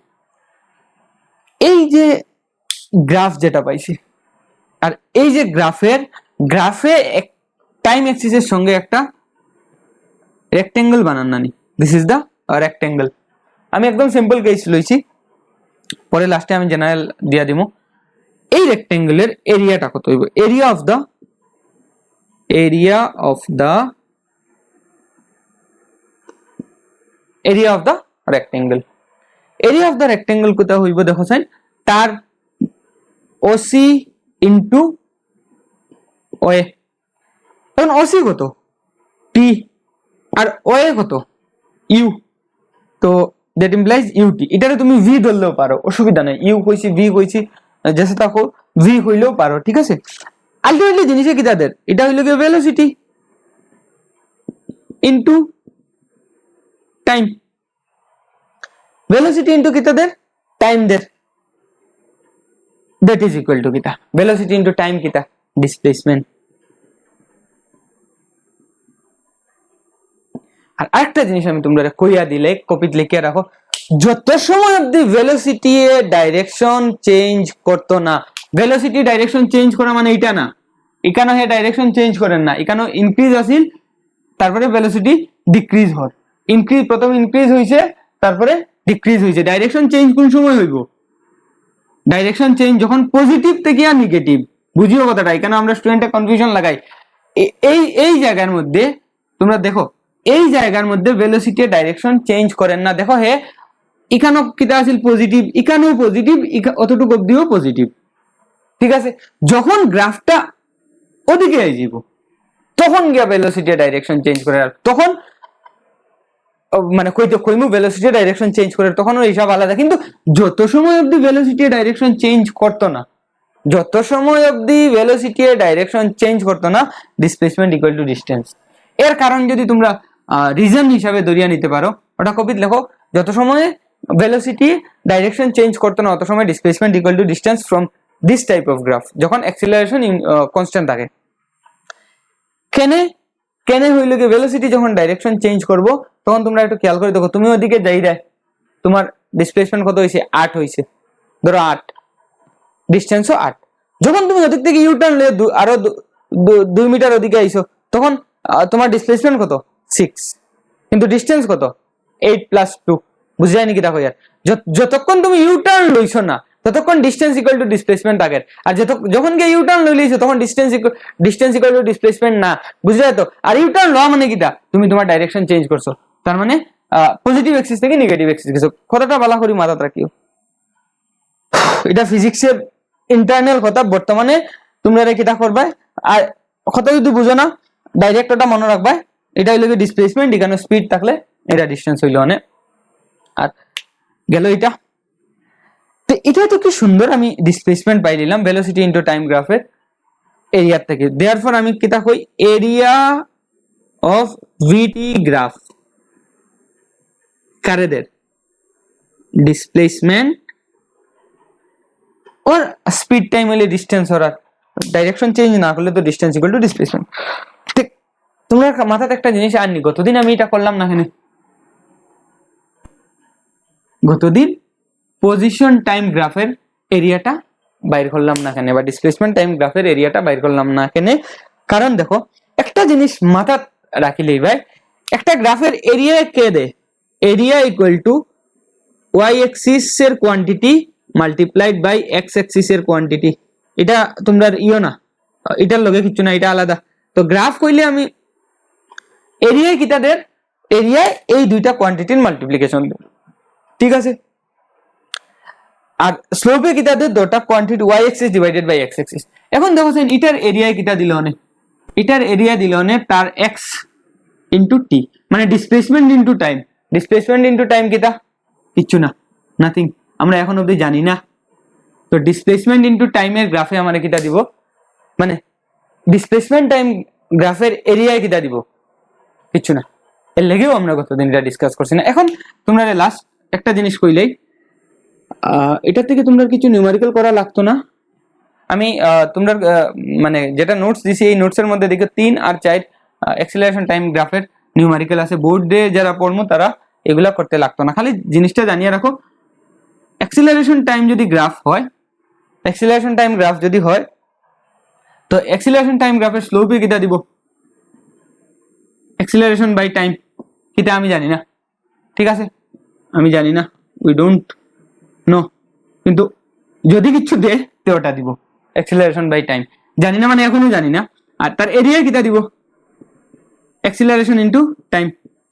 এই যে গ্রাফ যেটা পাইছি, আর এই যে গ্রাফে টাইম অ্যাক্সিসের সঙ্গে একটা রেক্টেঙ্গল বানান নানি। This is the rectangle. আমি একদম সিম্পল কেস লইছি, পরে লাস্টে আমি জেনারেল দিয়া দিব। এই রেক্টেঙ্গলের এরিয়াটা কত হইব? Area of the rectangle. Area of the rectangle কোথা হইব দেখো সাইন, তার ওসি ইন্টু ওএ। এখন ওসি কত? টি, আর ওএ কত? ইউ। তো দ্যাট ইমপ্লাইজ ইউটি। এটারে তুমি ভি ধরলেও পারো, অসুবিধা নাই। ইউ কইছি, ভি কইছি, যেসে থাকো ভি হইলেও পারো, ঠিক আছে? আলটিমেটলি জিনিসে কি তাদের এটা হইল কি velocity into time. Velocity into কি তাদের time there, that is equal to কিতা velocity into time কিতা displacement। আর আরেকটা জিনিস আমি তোমরা কইয়া দিলে কপিতে লিখে রাখো, যত সময় অবধি ভেলোসিটি এ ডাইরেকশন চেঞ্জ করতো না। ভেলোসিটি ডাইরেকশন চেঞ্জ করা মানে এটা না, এখানে হে ডাইরেকশন চেঞ্জ করেন না, এখানে ইনক্রিজ আসিল, তারপরে ভেলোসিটি ডিক্রিজ হয়। ইনক্রিজ প্রথম ইনক্রিজ হইছে, তারপরে ডিক্রিজ হইছে। ডাইরেকশন চেঞ্জ কোন সময় হইব? ডাইরেকশন চেঞ্জ যখন পজিটিভ থেকে আর নেগেটিভ। বুঝিও কথাটা, এখানে আমরা স্টুডেন্টে কনফিউশন লাগাই। এই জায়গার মধ্যে তোমরা দেখো, এই জায়গার মধ্যে ভেলোসিটি ডাইরেকশন চেঞ্জ করেন না। দেখো হে এখানেও কিটা আছিল পজিটিভ, এখানেও পজিটিভ, অতটুকু অবধিও পজিটিভ, ঠিক আছে? যখন গ্রাফটা ওদিকে আই যাব তখন গিয়া ভেলোসিটি ডাইরেকশন চেঞ্জ করে। আর তখন মানে কইমু ভেলোসিটি ডাইরেকশন চেঞ্জ করে, তখন ওই হিসাব আলাদা। কিন্তু যত সময় অবধি ভেলোসিটি ডাইরেকশন চেঞ্জ করতো না, ডিসপ্লেসমেন্ট ইকুয়াল টু ডিসটেন্স। এর কারণ যদি তোমরা রিজন হিসাবে ধরিয়া নিতে পারো, ওটা কপিত লেখো, যত সময় ভেলোসিটি ডাইরেকশন চেঞ্জ করতো না অত সময় displacement equal to distance from this type of graph, যখন অ্যাক্সিলারেশন কনস্ট্যান্ট থাকে। কেনে হইল কি ভেলোসিটি যখন ডাইরেকশন চেঞ্জ করব, তখন তোমরা একটু খেয়াল করে দেখো, তুমি ওদিকে যাই দেয়, তোমার ডিসপ্লেসমেন্ট কত হয়েছে? 8 হয়েছে, ধরো 8, ডিসটেন্সও 8। যখন তুমি ওদিক থেকে ইউটার্ন নিয়ে আরো 2 মিটার ওদিকে আইছো, তখন তোমার ডিসপ্লেসমেন্ট কত? 6, কিন্তু ডিসটেন্স কত? 8 + 2। বুঝে যায়নি কি দেখো ইয়ার, যতক্ষণ তুমি ইউটার্ন লইছো না ততক্ষণ ডিসটেন্স ইকুয়াল টু ডিসপ্লেসমেন্ট থাকে। আর যখন গিয়ে ইউটার্ন লই লইছো তখন ডিসটেন্স ইকুয়াল টু ডিসপ্লেসমেন্ট না। বুঝে যায় তো? আর ইউটার্ন লওয়া মানে কিটা, তুমি তোমার ডাইরেকশন চেঞ্জ করছো, তার মানে পজিটিভ এক্সিস থেকে নেগেটিভ এক্সিস গেছো। কথাটা ভালো করে মাথাত রাখিও, এটা ফিজিক্সের ইন্টারনাল কথা। বর্তমানে তোমরা কিটা করবা, আর কথা যদি বুঝো না ডাইরেক্ট ওটা মনে রাখবা, এটা হইলো কি ডিসপ্লেসমেন্ট, এখানে স্পিড থাকলে এটা ডিসটেন্স হইলো অনেক। আর গেল এটা, তো এটা তো কি সুন্দর, আমি ডিসপ্লেসমেন্ট পাই দিলাম ভেলোসিটি ইনটু টাইম গ্রাফের এরিয়া থেকে। দেয়ারফর আমি কিতা কই, এরিয়া অফ ভিটি গ্রাফ কারেদের ডিসপ্লেসমেন্ট और স্পিড টাইম হলে ডিসটেন্স আর ডাইরেকশন চেঞ্জ না করলে তো ডিসটেন্স ইকুয়াল টু ডিসপ্লেসমেন্ট। ঠিক, তোমরা মাথাতে একটা জিনিস আননি, গতদিন আমি এটা করলাম না কেন, গতদিন পজিশন টাইম গ্রাফের এরিয়াটা বাইর করলাম না কেন, বা ডিসপ্লেসমেন্ট টাইম গ্রাফের এরিয়াটা বাইর করলাম না কেন, কারণ দেখো একটা জিনিস মাথা রাখিলেই ভাই, একটা গ্রাফের এরিয়া কে দে, area equal to Y axis এর quantity multiplied by x axis এর কোয়ান্টিটি। এটা তোমরা ইও না, এটার লগে কিছু না, এটা আলাদা। তো গ্রাফ কইলে আমি এরিয়া কিটা দের, এরিয়া এই দুইটা কোয়ান্টিটির মাল্টিপ্লিকেশন দেব, ঠিক আছে। আর স্লোপে কিটা দের, দুটো quantity y axis divided by x axis. এখন দেখো সেন এটার এরিয়া কিটা দিল অনেক, এটার এরিয়া দিল অনেক তার এক্স ইনটু টি, মানে displacement into time. Displacement into time কিটা, কিচ্ছু না, নাথিং, আমরা এখন অবধি জানি না। তো ডিসপ্লেসমেন্ট ইনটু টাইমের গ্রাফে আমরা কিটা দিব, মানে ডিসপ্লেসমেন্ট টাইম গ্রাফের এরিয়া কিটা দিব, কিচ্ছু না। এর লেগেও আমরা গতদিন এটা ডিসকাস করছি না। এখন তোমরা লাস্ট একটা জিনিস কইলেই, এটা থেকে তোমরা কিছু নিউমেরিক্যাল করা লাগতো না। আমি তোমরা মানে যেটা নোটস দিছি এই নোটসের মধ্যে দেখো 3 আর 4 অ্যাক্সিলারেশন টাইম গ্রাফের নিউমেরিক্যাল আছে। বোর্ডে যারা পড়মু তারা এগুলা করতে লাগতো না, খালি জিনিসটা জানিয়ে রাখো। অ্যাক্সিলারেশন টাইম যদি গ্রাফ হয়, অ্যাক্সিলারেশন টাইম গ্রাফ যদি হয়, তো অ্যাক্সিলারেশন টাইম গ্রাফের স্লোপে কিটা দিব, অ্যাক্সিলারেশন বাই টাইম, কিটা আমি জানি না, ঠিক আছে, আমি জানি না, উই ডোন্ট নো। কিন্তু যদি কিছু দে তো ওটা দিব, অ্যাক্সিলারেশন বাই টাইম জানি না, মানে এখনো জানি না। আর তার এরিয়া কিটা দিব, অ্যাক্সিলারেশন ইনটু টাইম।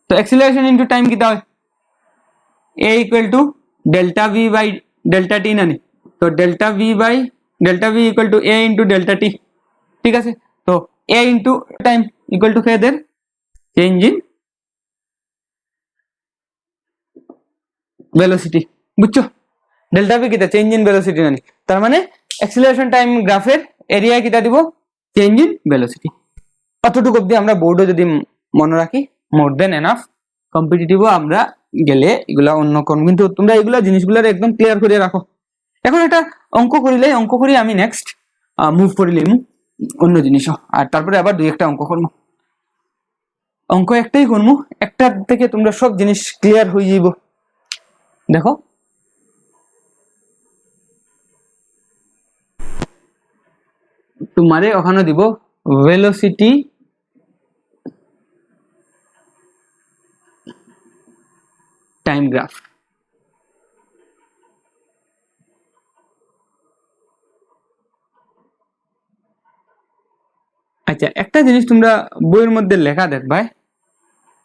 তো অ্যাক্সিলারেশন ইনটু টাইম কিটা হয়, a equal to delta V by delta T না নি, তো delta V by delta V equal to a into delta T, ঠিক আছে। তো a into time equal to the change in velocity, বুঝছো? Delta V কিটা চেঞ্জ ইন ভেলোসিটি না নি, তার মানে অ্যাক্সিলারেশন টাইম গ্রাফের এরিয়া কিটা দিব, চেঞ্জ ইন ভেলোসিটি। অতটুকু অবধি আমরা বোর্ডে যদি মনে রাখি মোর দেন এনাফ। কম্পিটিটিভও আমরা গেলে এগুলা অন্য কোন, কিন্তু তোমরা এগুলা জিনিসগুলো একদম ক্লিয়ার করে রাখো। এখন একটা অঙ্ক করিলে, অঙ্ক করি আমি নেক্সট মুভ করিলে অন্য জিনিসও, আর তারপরে আবার দুই একটা অঙ্ক করবো। অঙ্ক একটাই করবো, একটা থেকে তোমরা সব জিনিস ক্লিয়ার হয়ে যাইব। দেখো তোমারে ওখানে দিব ভেলোসিটি টাইম গ্রাফ। আচ্ছা, একটা জিনিস তোমরা বইয়ের মধ্যে লেখা দেখবা,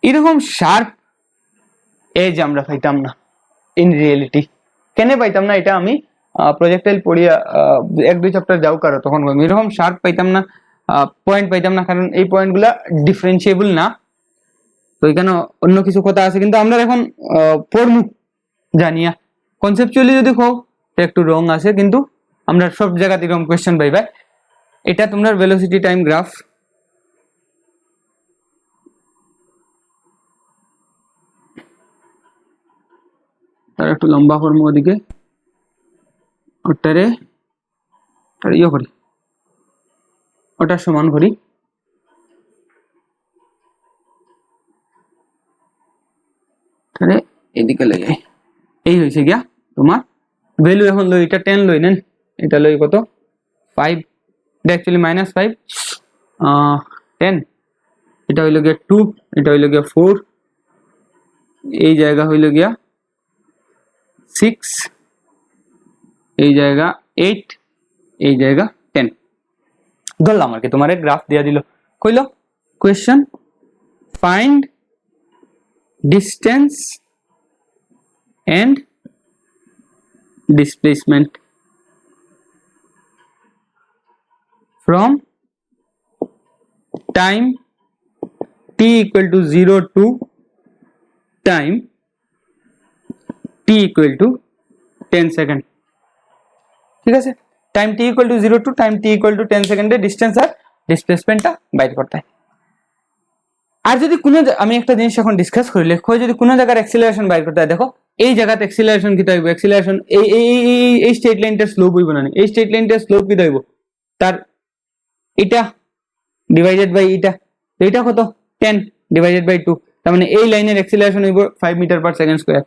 এরকম শার্প এজ আমরা পাইতাম না ইন রিয়েলিটি। কেন পাইতাম না এটা আমি প্রজেক্টাইল পড়িয়া 1-2 চ্যাপ্টার যাও কারো তখন এরকম শার্প পাইতাম না, পয়েন্ট পাইতাম না, কারণ এই পয়েন্টগুলা ডিফারেন্সিয়েবল না। তো এখানে অন্য কিছু কথা আছে, কিন্তু আমরা এখন পড়মু জানিয়া। কনসেপচুয়ালি যদি কও একটু রং আছে, কিন্তু আমরা সব জায়গাতে এরকম কোয়েশ্চেন পাইবা। এটা তোমরা ভেলোসিটি টাইম গ্রাফ, তার একটু লম্বা করবো ওদিকে, ওটারে ইয়ে করি, ওটার সমান করি, তাহলে এদিকে লেগে এই হয়েছে গিয়া তোমার ভ্যালু। এখন লই এটা 10 লই নেন, এটা লই কত 5, এটা অ্যাকচুয়ালি -5, 10, এটা হইল গিয়া 2, এটা হইল গিয়া 4, এই জায়গা হইল গিয়া 6, এই জায়গা 8, এই জায়গা 10 ধরলাম আর কি। তোমার গ্রাফ দিয়া দিল, কইল question find distance and displacement from time t equal to 0 to time t equal to 10 second. ঠিক আছে, time t equal to 0 to time t equal to 10 সেকেন্ডে ডিসটেন্স আর ডিসপ্লেসমেন্টটা বাইর করতে হয়। আর যদি কোনো আমি একটা জিনিস এখন ডিসকাস করি, লেখো যদি কোনো জায়গার অ্যাক্সিলারেশন বাইর করতে হয়, দেখো এই জায়গাতে অ্যাক্সিলারেশন কি হইব, অ্যাক্সিলারেশন এই স্ট্রেট লাইনটার স্লোপ হইব না, এই স্ট্রেট লাইনটার স্লোপ কি হইব, তার এটা ডিভাইডেড বাই এটা, তো এটা কত 10 ডিভাইডেড বাই 2, তার মানে এই লাইনের অ্যাক্সিলারেশন হইব 5 meter per second square.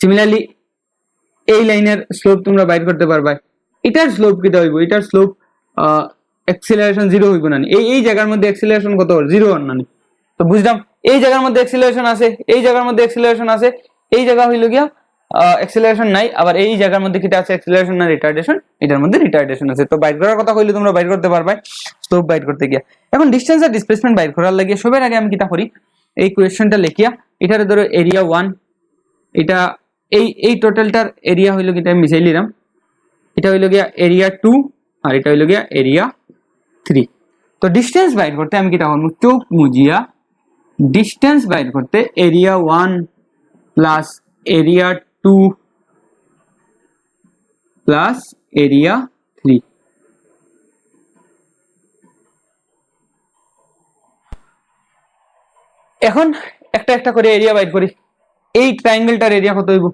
Similarly এই লাইনের স্লোপ তোমরা বাইর করতে পারবা, এটার স্লোপ কি হইব, এটার স্লোপ অ্যাক্সিলারেশন 0 হইব না, এই জায়গার মধ্যে অ্যাক্সিলারেশন কত 0 না। তো বুঝলাম এই জায়গার মধ্যে অ্যাক্সিলারেশন আছে, এই জায়গার মধ্যে অ্যাক্সিলারেশন আছে, এই জায়গা হইল গিয়া অ্যাক্সিলারেশন নাই, আবার এই জায়গার মধ্যে কিটা আছে অ্যাক্সিলারেশন না রিটার্ডেশন, এটার মধ্যে রিটার্ডেশন আছে। তো বাইর করার কথা কইলে তোমরা বাইর করতে পারবা স্লোপ বাইর করতে গিয়া। এখন ডিসটেন্স আর ডিসপ্লেসমেন্ট বাইর করার লাগিয়ে সবার আগে আমি কিটা করি, এই কোয়েশ্চনটা লিখিয়া এটারে ধরো এরিয়া 1, এটা এই টোটালটার এরিয়া হইল কিটা আমি মিশাই নিলাম, এটা হইল গিয়া এরিয়া 2 আর এটা হইল গিয়া এরিয়া 3। তো ডিসটেন্স বাইর করতে আমি কিটা করব, চোখ মুজিয়া ডিসটেন্স বাইর করতে area 1 plus area 2 plus area 3। এখন একটা একটা করে এরিয়া বাইর করি। এই ট্রায়াঙ্গেলটার এরিয়া কত হইব,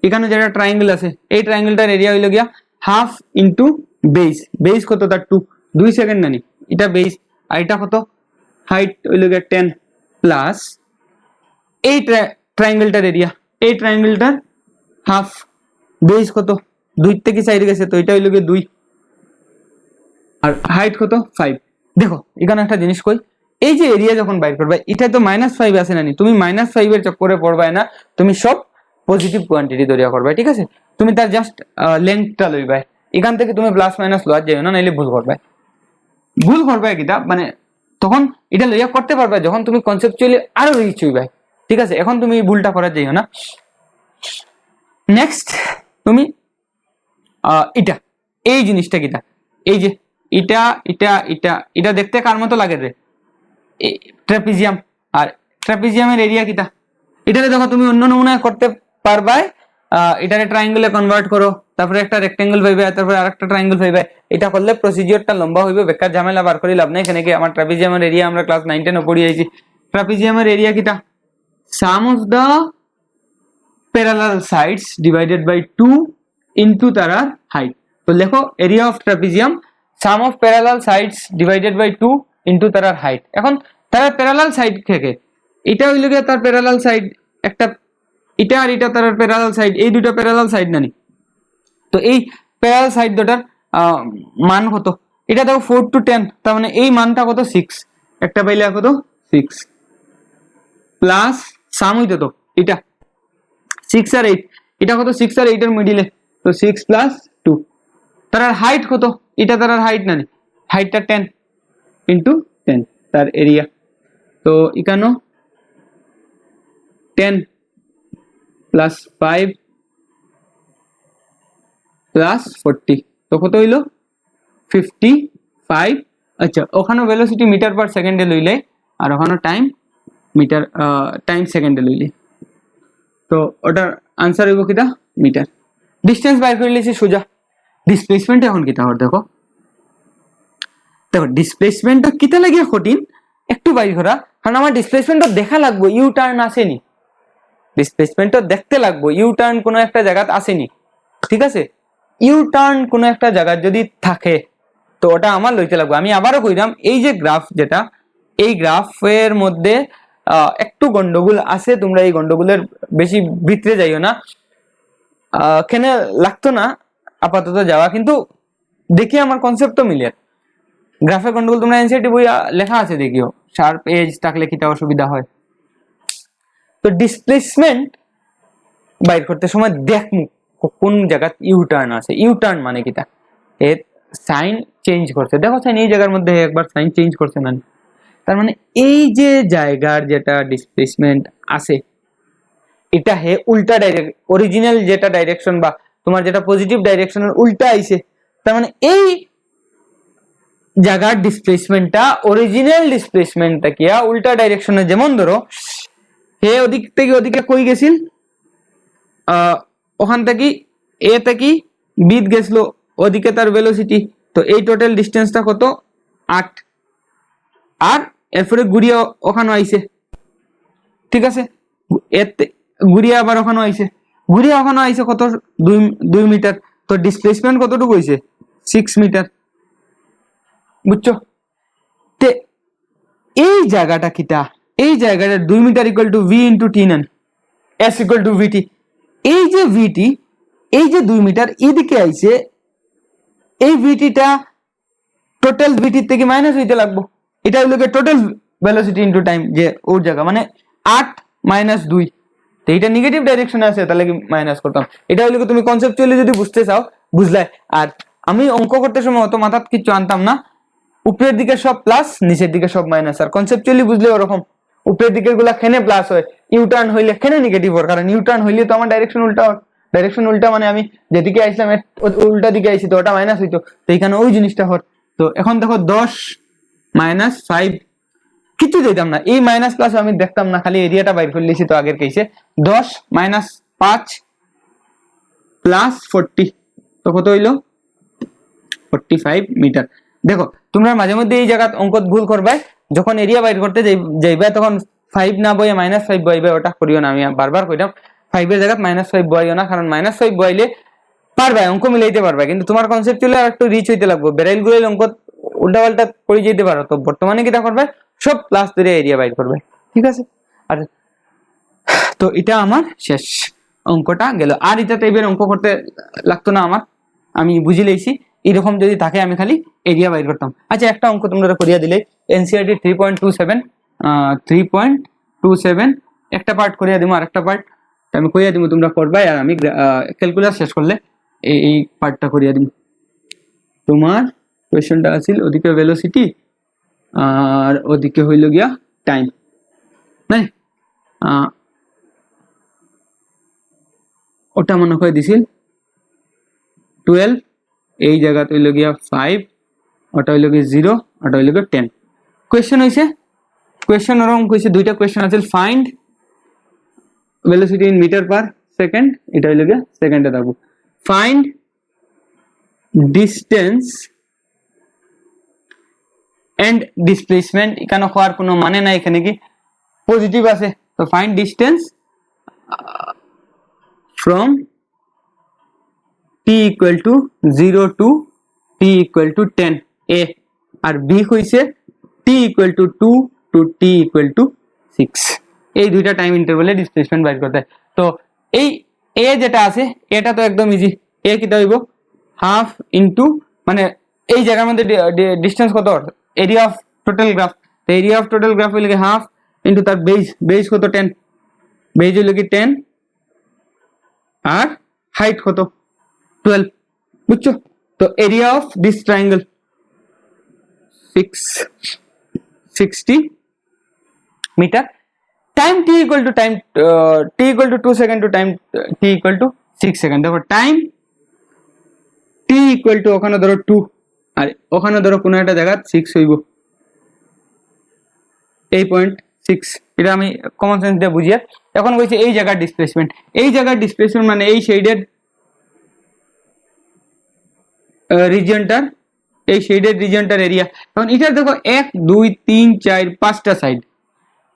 এখানে যেটা ট্রায়াঙ্গেল আছে এই ট্রায়াঙ্গেলটার এরিয়া হইল গিয়া হাফ ইনটু বেস, বেস কত তার 2 সেকেন্ড নানি, এটা বেস আর এটা কত হাইট হইল গিয়া 10 প্লাস এই ট্রায়াঙ্গেলটার এরিয়া, এই ট্রায়াঙ্গেলটার হাফ, বেস কত 2 থেকে সাইডে গেছে, তো এটা হইল গিয়ে 2 আর হাইট কত 5। দেখো এখানে একটা জিনিস কই, এই যে এরিয়া যখন বাইর করবে এটা তো -5 আছে নানি, তুমি -5 এর চক্করে পড়বাই না, তুমি সব পজিটিভ কোয়ান্টিটি ধরিয়া করবে, ঠিক আছে। তুমি তার জাস্ট লেন্থটা লইবা, এখান থেকে তুমি প্লাস মাইনাস লওয়া যাইও না, নাইলে ভুল করবে কিটা মানে তখন এটা লইয়া করতে পারবে যখন তুমি কনসেপচুয়ালি আরো রিচ হইবে, ঠিক আছে। এখন তুমি ভুলটা করা যাইও না। নেক্সট তুমি এটা এই জিনিসটা কিটা, এই যে এটা এটা এটা এটা দেখতে কার মতো লাগে রে, ট্রাপিজিয়াম, আর ট্রাপিজিয়ামের এরিয়া কিটা, এটারে দেখো তুমি অন্য নমুনা করতে পারবা, এটারে ট্রায়াঙ্গেলে কনভার্ট করো, তারপরে একটা রেক্টেঙ্গেল পাইবে, তারপরে আরেকটা ট্রায়াঙ্গেল পাইবে, এটা করলে প্রসিজিওরটা লম্বা হইবে, বেকার ঝামেলা বার করি লাভ নাই। এখানে কি আমার ট্রাপিজিয়ামের এরিয়া আমরা ক্লাস 9 10 পড়ি আইছি, ট্রাপিজিয়ামের এরিয়া কিটা sum of the parallel sides divided by 2 into তার হাইট। তো লেখো area of trapezium sum of parallel sides divided by 2 into তার হাইট। এখন তার প্যারালাল সাইড থেকে এটা হইল গিয়া তার প্যারালাল সাইড একটা, এটা আর এটা তার প্যারালাল সাইড, এই দুটো প্যারালাল সাইড নানি, তো এই প্যারালাল সাইড দুটার মান কত, এটা দেখো 4 to 10, তার মানে এই মানটা কত 6, একটা পাইলে কত 6 প্লাস সাম হইতো তো এটা 6 আর 8, এটা কত 6 আর 8 এর মিডিলে, তো 6 প্লাস 2, তার হাইট কত, এটা তার হাইট নানি, হাইটটা 10 ইনটু 10 তার এরিয়া, তো এখানে 10 প্লাস 5 প্লাস 40, তো কত হইল 55। আচ্ছা ওখানে ভেলোসিটি মিটার পার সেকেন্ডে লইলে আর ওখানে টাইম সেকেন্ডে লইলে, তো ওটার আনসার হইব কিটা মিটার। ডিসটেন্স বাইর করে লিছি সোজা, ডিসপ্লেসমেন্ট এখন কিটা হর দেখো ডিসপ্লেসমেন্টটা কিটা লাগিয়ে কঠিন একটু বাইর করা, কারণ আমার ডিসপ্লেসমেন্টটা দেখা লাগবে ইউ টার্ন আসেনি, ডিসপ্লেসমেন্টটা দেখতে লাগবে ইউ টার্ন কোনো একটা জায়গাতে আসেনি, ঠিক আছে। ইউ টার্ন কোনো একটা জায়গা যদি থাকে তো ওটা আমার লইতে লাগবে। আমি আবারও কইলাম এই যে গ্রাফ যেটা, এই গ্রাফের মধ্যে একটু গন্ডগোল আছে, তোমরা এই গন্ডগোলের বেশি ভিতরে যাইও না, কেন লাগতো না আপাতত যাওয়া, কিন্তু দেখি আমার কনসেপ্ট তো মিলিয়ে গ্রাফের গন্ডগোল তোমরা এনসিইআরটি বই লেখা আছে দেখিও, শার্প এজ থাকলে কিটা অসুবিধা হয়। তো ডিসপ্লেসমেন্ট বাইর করতে সময় দেখমু কোন জায়গা ইউ টার্ন আছে, ইউ টার্ন মানে কিটা এর সাইন চেঞ্জ করছে, দেখো সাইন এই জায়গার মধ্যে একবার সাইন চেঞ্জ করছে না, তার মানে এই যে জায়গার যেটা ডিসপ্লেসমেন্ট আছে এটা হে উল্টা ডাইরেক্ট অরিজিনাল যেটা ডাইরেকশন বা তোমার যেটা পজিটিভ ডাইরেকশনের উল্টা আইছে তার মানে এই জায়গার ডিসপ্লেসমেন্টটা অরিজিনাল ডিসপ্লেসমেন্টটা কি উল্টা ডাইরেকশনে যেমন ধরো হে ওদিক থেকে ওদিকে কই গেছিল ওখান থেকে এ থেকে বিদ গেছিল ওদিকে তার ভেলোসিটি তো এই টোটাল ডিসটেন্সটা কত 8 আর এরপরে ঘুরিয়ে ওখানে আইছে ঠিক আছে এতে ঘুরিয়ে আবার ওখানে আইছে কত 2 মিটার তো ডিসপ্লেসমেন্ট কতটুকু হইছে 6 মিটার বুঝছো তে এই জায়গাটা কিটা এই জায়গাটা 2 metre equal to V into T then S equal to ভিটি এই যে ভিটি এই যে 2 মিটার এদিকে আইছে এই ভিটিটা টোটাল ভিটি থেকে মাইনাস হইতে লাগবো এটা হলো টোটাল ভেলোসিটি ইনটু টাইম যে ওর জায়গা মানে 8 মাইনাস 2 তো এটা নেগেটিভ ডাইরেকশনে আছে তাহলে কি মাইনাস করতাম এটা হলো তুমি কনসেপচুয়ালি যদি বুঝতে চাও বুঝলাই আর আমি অঙ্ক করতে সময় অত মাথাত কিছু আনতাম না উপরের দিকে সব প্লাস নিচের দিকে সব মাইনাস আর কনসেপচুয়ালি বুঝলে ওরকম উপরের দিকের গুলা খেনে প্লাস হয় ইউটার্ন হইলে খেনে নেগেটিভ হয় কারণ ইউটার্ন হইলে তো আমার ডাইরেকশন উল্টা মানে আমি যেদিকে আইছিলাম উল্টা দিকে আইছি তো ওটা মাইনাস হইতো তো এখানে ওই জিনিসটা হয় তো এখন দেখো 10 মাইনাস 5 কিছু দিতাম না এই মাইনাস প্লাস আমি দেখতাম না খালি এরিয়াটা বাইর করে লিছি তো আগের কেসে 10 মাইনাস 5 প্লাস 40 তো কত হইলো 45 মিটার দেখো তোমরা মাঝে মধ্যে এই জায়গা অঙ্ক ভুল করবে যখন এরিয়া বাইর করতে যাইবে তখন 5 না বইয়ে -5 বইবে ওটা করিও না আমি বারবার কইতাম 5 এর জায়গায় -5 বইও না কারণ -5 বইলে পারবে অঙ্ক মিলাইতে পারবে কিন্তু তোমার কনসেপ্টুয়ালি আর একটু রিচ হইতে লাগবে বেরাইল গুলো অঙ্ক উল্টা পাল্টা করে যেতে পারো তো বর্তমানে কিটা করবে সব প্লাস ধরে এরিয়া বাইর করবে ঠিক আছে আর তো এটা আমার শেষ অঙ্কটা গেল আর এটা টাইপের অঙ্ক করতে লাগতো না আমার আমি বুঝে লইছি এরকম যদি থাকে আমি খালি এরিয়া বাইর করতাম আচ্ছা একটা অঙ্ক তোমরা করিয়া দিলে এনসিইআরটি 3.27 একটা পার্ট করিয়া দিমু আর একটা পার্ট আমি কইয়া দিমু তোমরা করবা আর আমি ক্যালকুলাস শেষ করলে এই পার্টটা করিয়া দিমু তোমার কোশ্চেনটা আছিল ওদিকে ভেলোসিটি আর ওদিকে হইল গিয়া টাইম নাই ওটা মনে করে দিছিল 12 এই জায়গাতে হইল গিয়া 5 ওটা হইল গিয়া 0 ওটা হইল গিয়া 10 কোশ্চেন হইছে কোশ্চেন ওরকম কইছে দুইটা কোশ্চেন আছে find velocity in meter per second এটা হইল গিয়া সেকেন্ডে থাকবো ফাইন্ড ডিসটেন্স এন্ড ডিসপ্লেসমেন্ট এখানে হওয়ার কোনো মানে নাই এখানে কি পজিটিভ আছে তো find distance from t equal to 0 to t equal to 10 a আর b হইছে t equal to 2 to t equal to 6 এই দুইটা টাইম ইন্টারভ্যালে ডিসপ্লেসমেন্ট বাইর করতে তো এই a যেটা আছে এটা তো একদম ইজি a কিটা হইব হাফ ইনটু মানে এই জায়গার মধ্যে ডিসটেন্স কত এরিয়া অফ টোটাল গ্রাফ তো এরিয়া অফ টোটাল গ্রাফ হইল হাফ ইনটু তার বেস কত 10 বেস হইল কি 10 আর হাইট কত 12 বুঝছো তো area of this triangle 660 meter time t equal to time t equal to 2 second to time t equal to 6 second দেখো টাইম t equal to ওখানে ধরো 2 আর ওখানে ধরো কোন একটা জায়গা 6 হইব এই পয়েন্ট 6 এটা আমি কমন সেন্স দিয়ে বুঝিয়ে এখন কইছে এই জায়গার ডিসপ্লেসমেন্ট মানে এই শেডেড রিজিয়নটার এরিয়া এখন এটা দেখো 1 2 3 4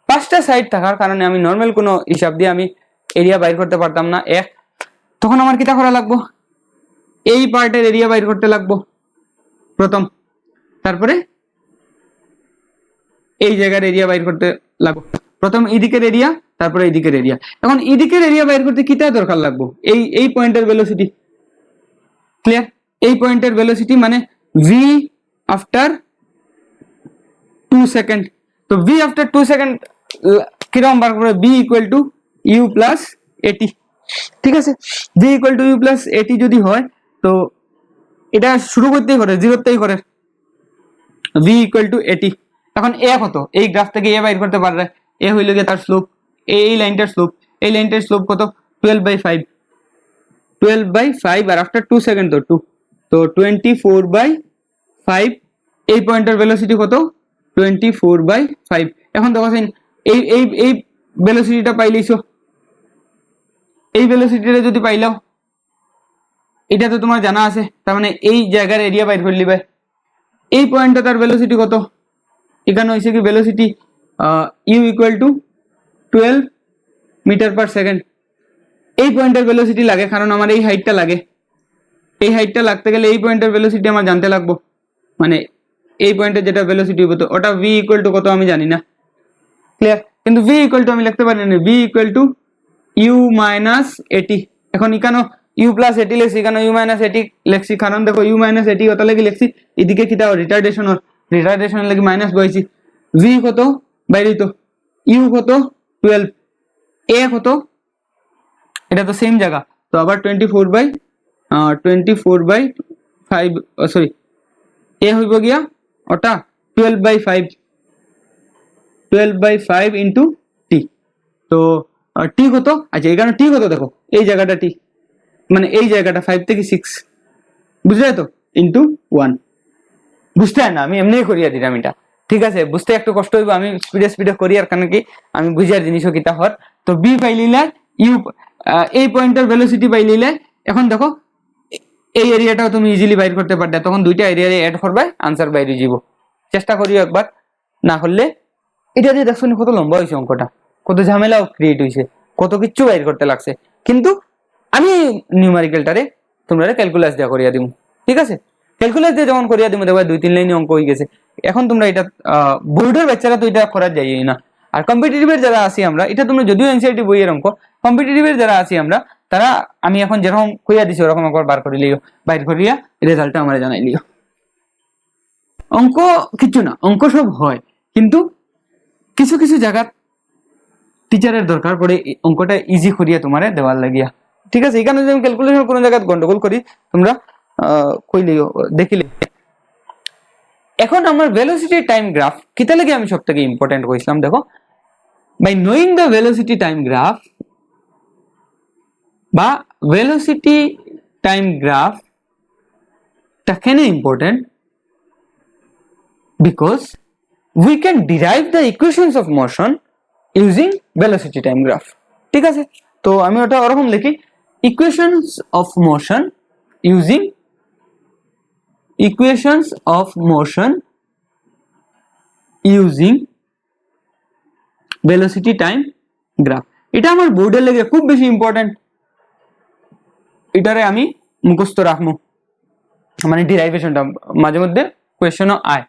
পাঁচটা সাইড থাকার কারণে আমি নরমাল কোনো হিসাব দিয়ে আমি এরিয়া বাইর করতে পারতাম না তখন আমার কিটা করা লাগবো এই পার্টের এরিয়া বাইর করতে লাগবো প্রথম তারপরে এই জায়গার এরিয়া বাইর করতে লাগবো প্রথম এদিকের এরিয়া তারপরে এদিকের এরিয়া এখন এদিকের এরিয়া বাইর করতে কিটা দরকার লাগবো এই পয়েন্টের ভেলোসিটি ক্লিয়ার এই পয়েন্টের ভেলোসিটি মানে v আফটার 2 সেকেন্ড তো v আফটার 2 সেকেন্ড কিরকম বার করবে b equal to u plus at ঠিক আছে v equal to u plus at যদি হয় তো এটা শুরু করতেই করে জিরোতেই করে v ইকুয়াল টু at এখন a কত এই গ্রাফ থেকে a বাইর করতে পারবে a হইল গিয়ে তার স্লোপ এই লাইনটার স্লোপ, এই লাইনটার স্লোপ কত 12/5, 12/5 আর আফটার 2 সেকেন্ড তো 2, তো 24/5। এই পয়েন্টের ভেলোসিটি কত 24/5। এখন দেখো এই এই এই ভেলোসিটিটা পাইলেইছো, এই ভেলোসিটিটা যদি পাইলাও, এটা তো তোমার জানা আছে, তার মানে এই জায়গার এরিয়া বাইর করে লিবে। এই পয়েন্টটা তার ভেলোসিটি কত, এখানে হয়েছে কি velocity u equal to 12 meter per second. এই পয়েন্টের ভেলোসিটি লাগে কারণ আমার এই হাইটটা লাগে, এই হাইটটা লাগতে গেলে এই পয়েন্টের ভেলোসিটি আমার জানতে লাগবো, মানে এই পয়েন্টের যেটা ভেলোসিটি হতো ওটা ভি ইকুয়াল টু কত আমি জানি না, ক্লিয়ার। কিন্তু ভি ইকুয়াল টু আমি লিখতে পারি না, v equal to u minus at. এখন এখানে ইউ প্লাস এটি লেখছি, এখানে ইউ মাইনাস এটি লেখছি, কারণ দেখো ইউ মাইনাস এটি কত লাগি লেখছি, এদিকে কি দাও রিটার্ডেশন লাগি মাইনাস বইছি। ভি কত বাইরে তো, ইউ কত 12, এ কত, এটা তো সেম জায়গা, তো আবার 24/5, সরি এ হইব গিয়া ওটা 12/5 ইন্টু টি। তো টি কত, আচ্ছা এখানে টি কত দেখো, এই জায়গাটা টি, মানে এই জায়গাটা 5 থেকে 6, বুঝলে তো, ইন্টু 1। বুঝতে হয় না, আমি এমনি করিয়া দিলাম এটা, ঠিক আছে। বুঝতে একটু কষ্ট হইব, আমি স্পিডে করি, আর কারণ কি আমি বুঝিয়ার জিনিসও কিতা হর। তো বি পাইলিলে ইউ, এই পয়েন্টের ভেলোসিটি পাইলিলে, এখন দেখো এই এরিয়াটাও তুমি ইজিলি বাইর করতে পারবে, তখন দুইটা এরিয়া অ্যাড করবে, আনসার বাইরে যাব। চেষ্টা করিও একবার, না করলে এটা দিয়ে দেখছো কত লম্বা হয়েছে অঙ্কটা, কত ঝামেলাও ক্রিয়েট হয়েছে, কত কিচ্ছু বাইর করতে লাগছে। কিন্তু আমি নিউমারিক্যালটারে তোমরা ক্যালকুলাস দেওয়া করিয়া দিব, ঠিক আছে। ক্যালকুলাস দিয়ে যখন করিয়া দিব দেখবা 2-3 লাইনে অঙ্ক হয়ে গেছে। এখন তোমরা এটা বোর্ডের বাচ্চারা তো এটা করা যায় না, আর কম্পিটিটিভের যারা আছি আমরা, এটা তোমরা যদিও এনসিআরটি বইয়ের অঙ্ক, কম্পিটিটিভের যারা আছি আমরা, তারা আমি এখন যেরকম কইয়া দিছি ওরকম একবার বার করে লিও, বাইর করিয়া রেজাল্টটা আমরা জানাই লিও। অঙ্ক কিছু না, অঙ্ক সব হয়, কিন্তু কিছু কিছু জায়গা টিচারের দরকার পড়ে অঙ্কটা ইজি করিয়া তোমারে দেওয়ার লাগিয়া, ঠিক আছে। এখানে যদি আমি ক্যালকুলেশন কোনো জায়গায় গন্ডগোল করি, তোমরা কইলিও দেখিলে। এখন আমার ভেলোসিটি টাইম গ্রাফ কিতা লাগে আমি সবথেকে ইম্পর্টেন্ট কইছিলাম, দেখো by knowing the velocity time graph বা ভেলোসিটি টাইম গ্রাফ টা কেন important, because we can derive the equations of motion using velocity time graph, ঠিক আছে। তো আমি ওটা ওরকম লিখি, equations of motion using velocity time graph। এটা আমার বোর্ডের লেগে খুব বেশি ইম্পর্টেন্ট, এটারে আমি মুখস্থ রাখবো, মানে ডিরাইভেশনটা মাঝে মধ্যে কোয়েশ্চনও আয়।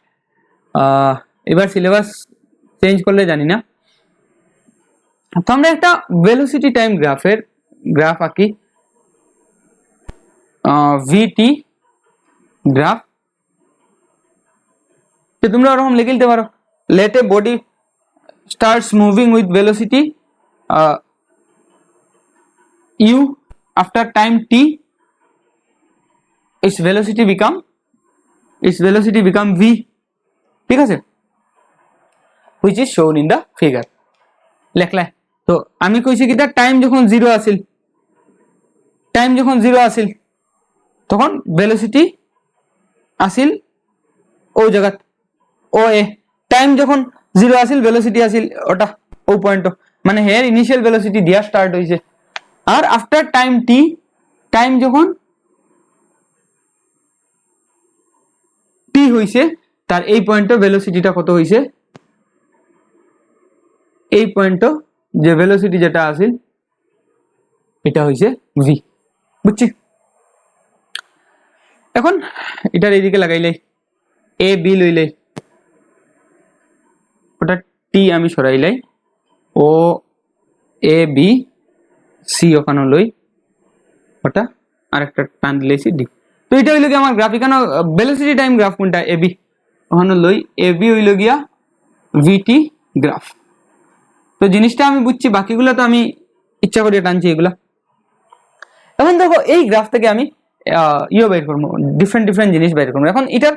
এবার সিলেবাস চেঞ্জ করলে জানি না। তো আমরা একটা ভেলোসিটি টাইম গ্রাফের গ্রাফ আঁকি, ভিটি গ্রাফ। তো তোমরা ওরকম লিখে দিতে পারো, let a body starts moving with velocity u, after time t its velocity become v, ঠিক আছে, which is shown in the figure। লেখলা। তো আমি কইছি কি, টাইম যখন জিরো আসিল তখন ভেলোসিটি আসিল ও জায়গা ও এ, টাইম যখন জিরো আসিল ভেলোসিটি আসিল ওটা ও পয়েন্ট, মানে হেয়ার ইনিশিয়াল ভেলোসিটি দিয়া স্টার্ট হইছে। আর আফটার টাইম টি, টাইম যখন টি হইছে, তার এই পয়েন্টে ভেলোসিটিটা কত হইছে, এই পয়েন্টে যে ভেলোসিটি যেটা আসিল এটা হইছে ভি, বুঝছি। এখন এটার এইদিকে লাগাইলে এ বি লইলে, ওটা টি আমি সরাইলাই, ও এ বি সি ওখানে লই, ওটা আরেকটা টান দিলেছি ডি। তো এটা হইল গিয়া আমার গ্রাফ, এখানে ভেলোসিটি টাইম গ্রাফ কোনটা, এ বি, ওখানে লই এ বি হইল গিয়া ভিটি গ্রাফ। তো জিনিসটা আমি বুঝছি, বাকিগুলো তো আমি ইচ্ছা করিয়া টানছি এগুলা। এখন দেখো এই গ্রাফ থেকে আমি ইয়ে বের করবো, ডিফারেন্ট জিনিস বের করবো। এখন এটার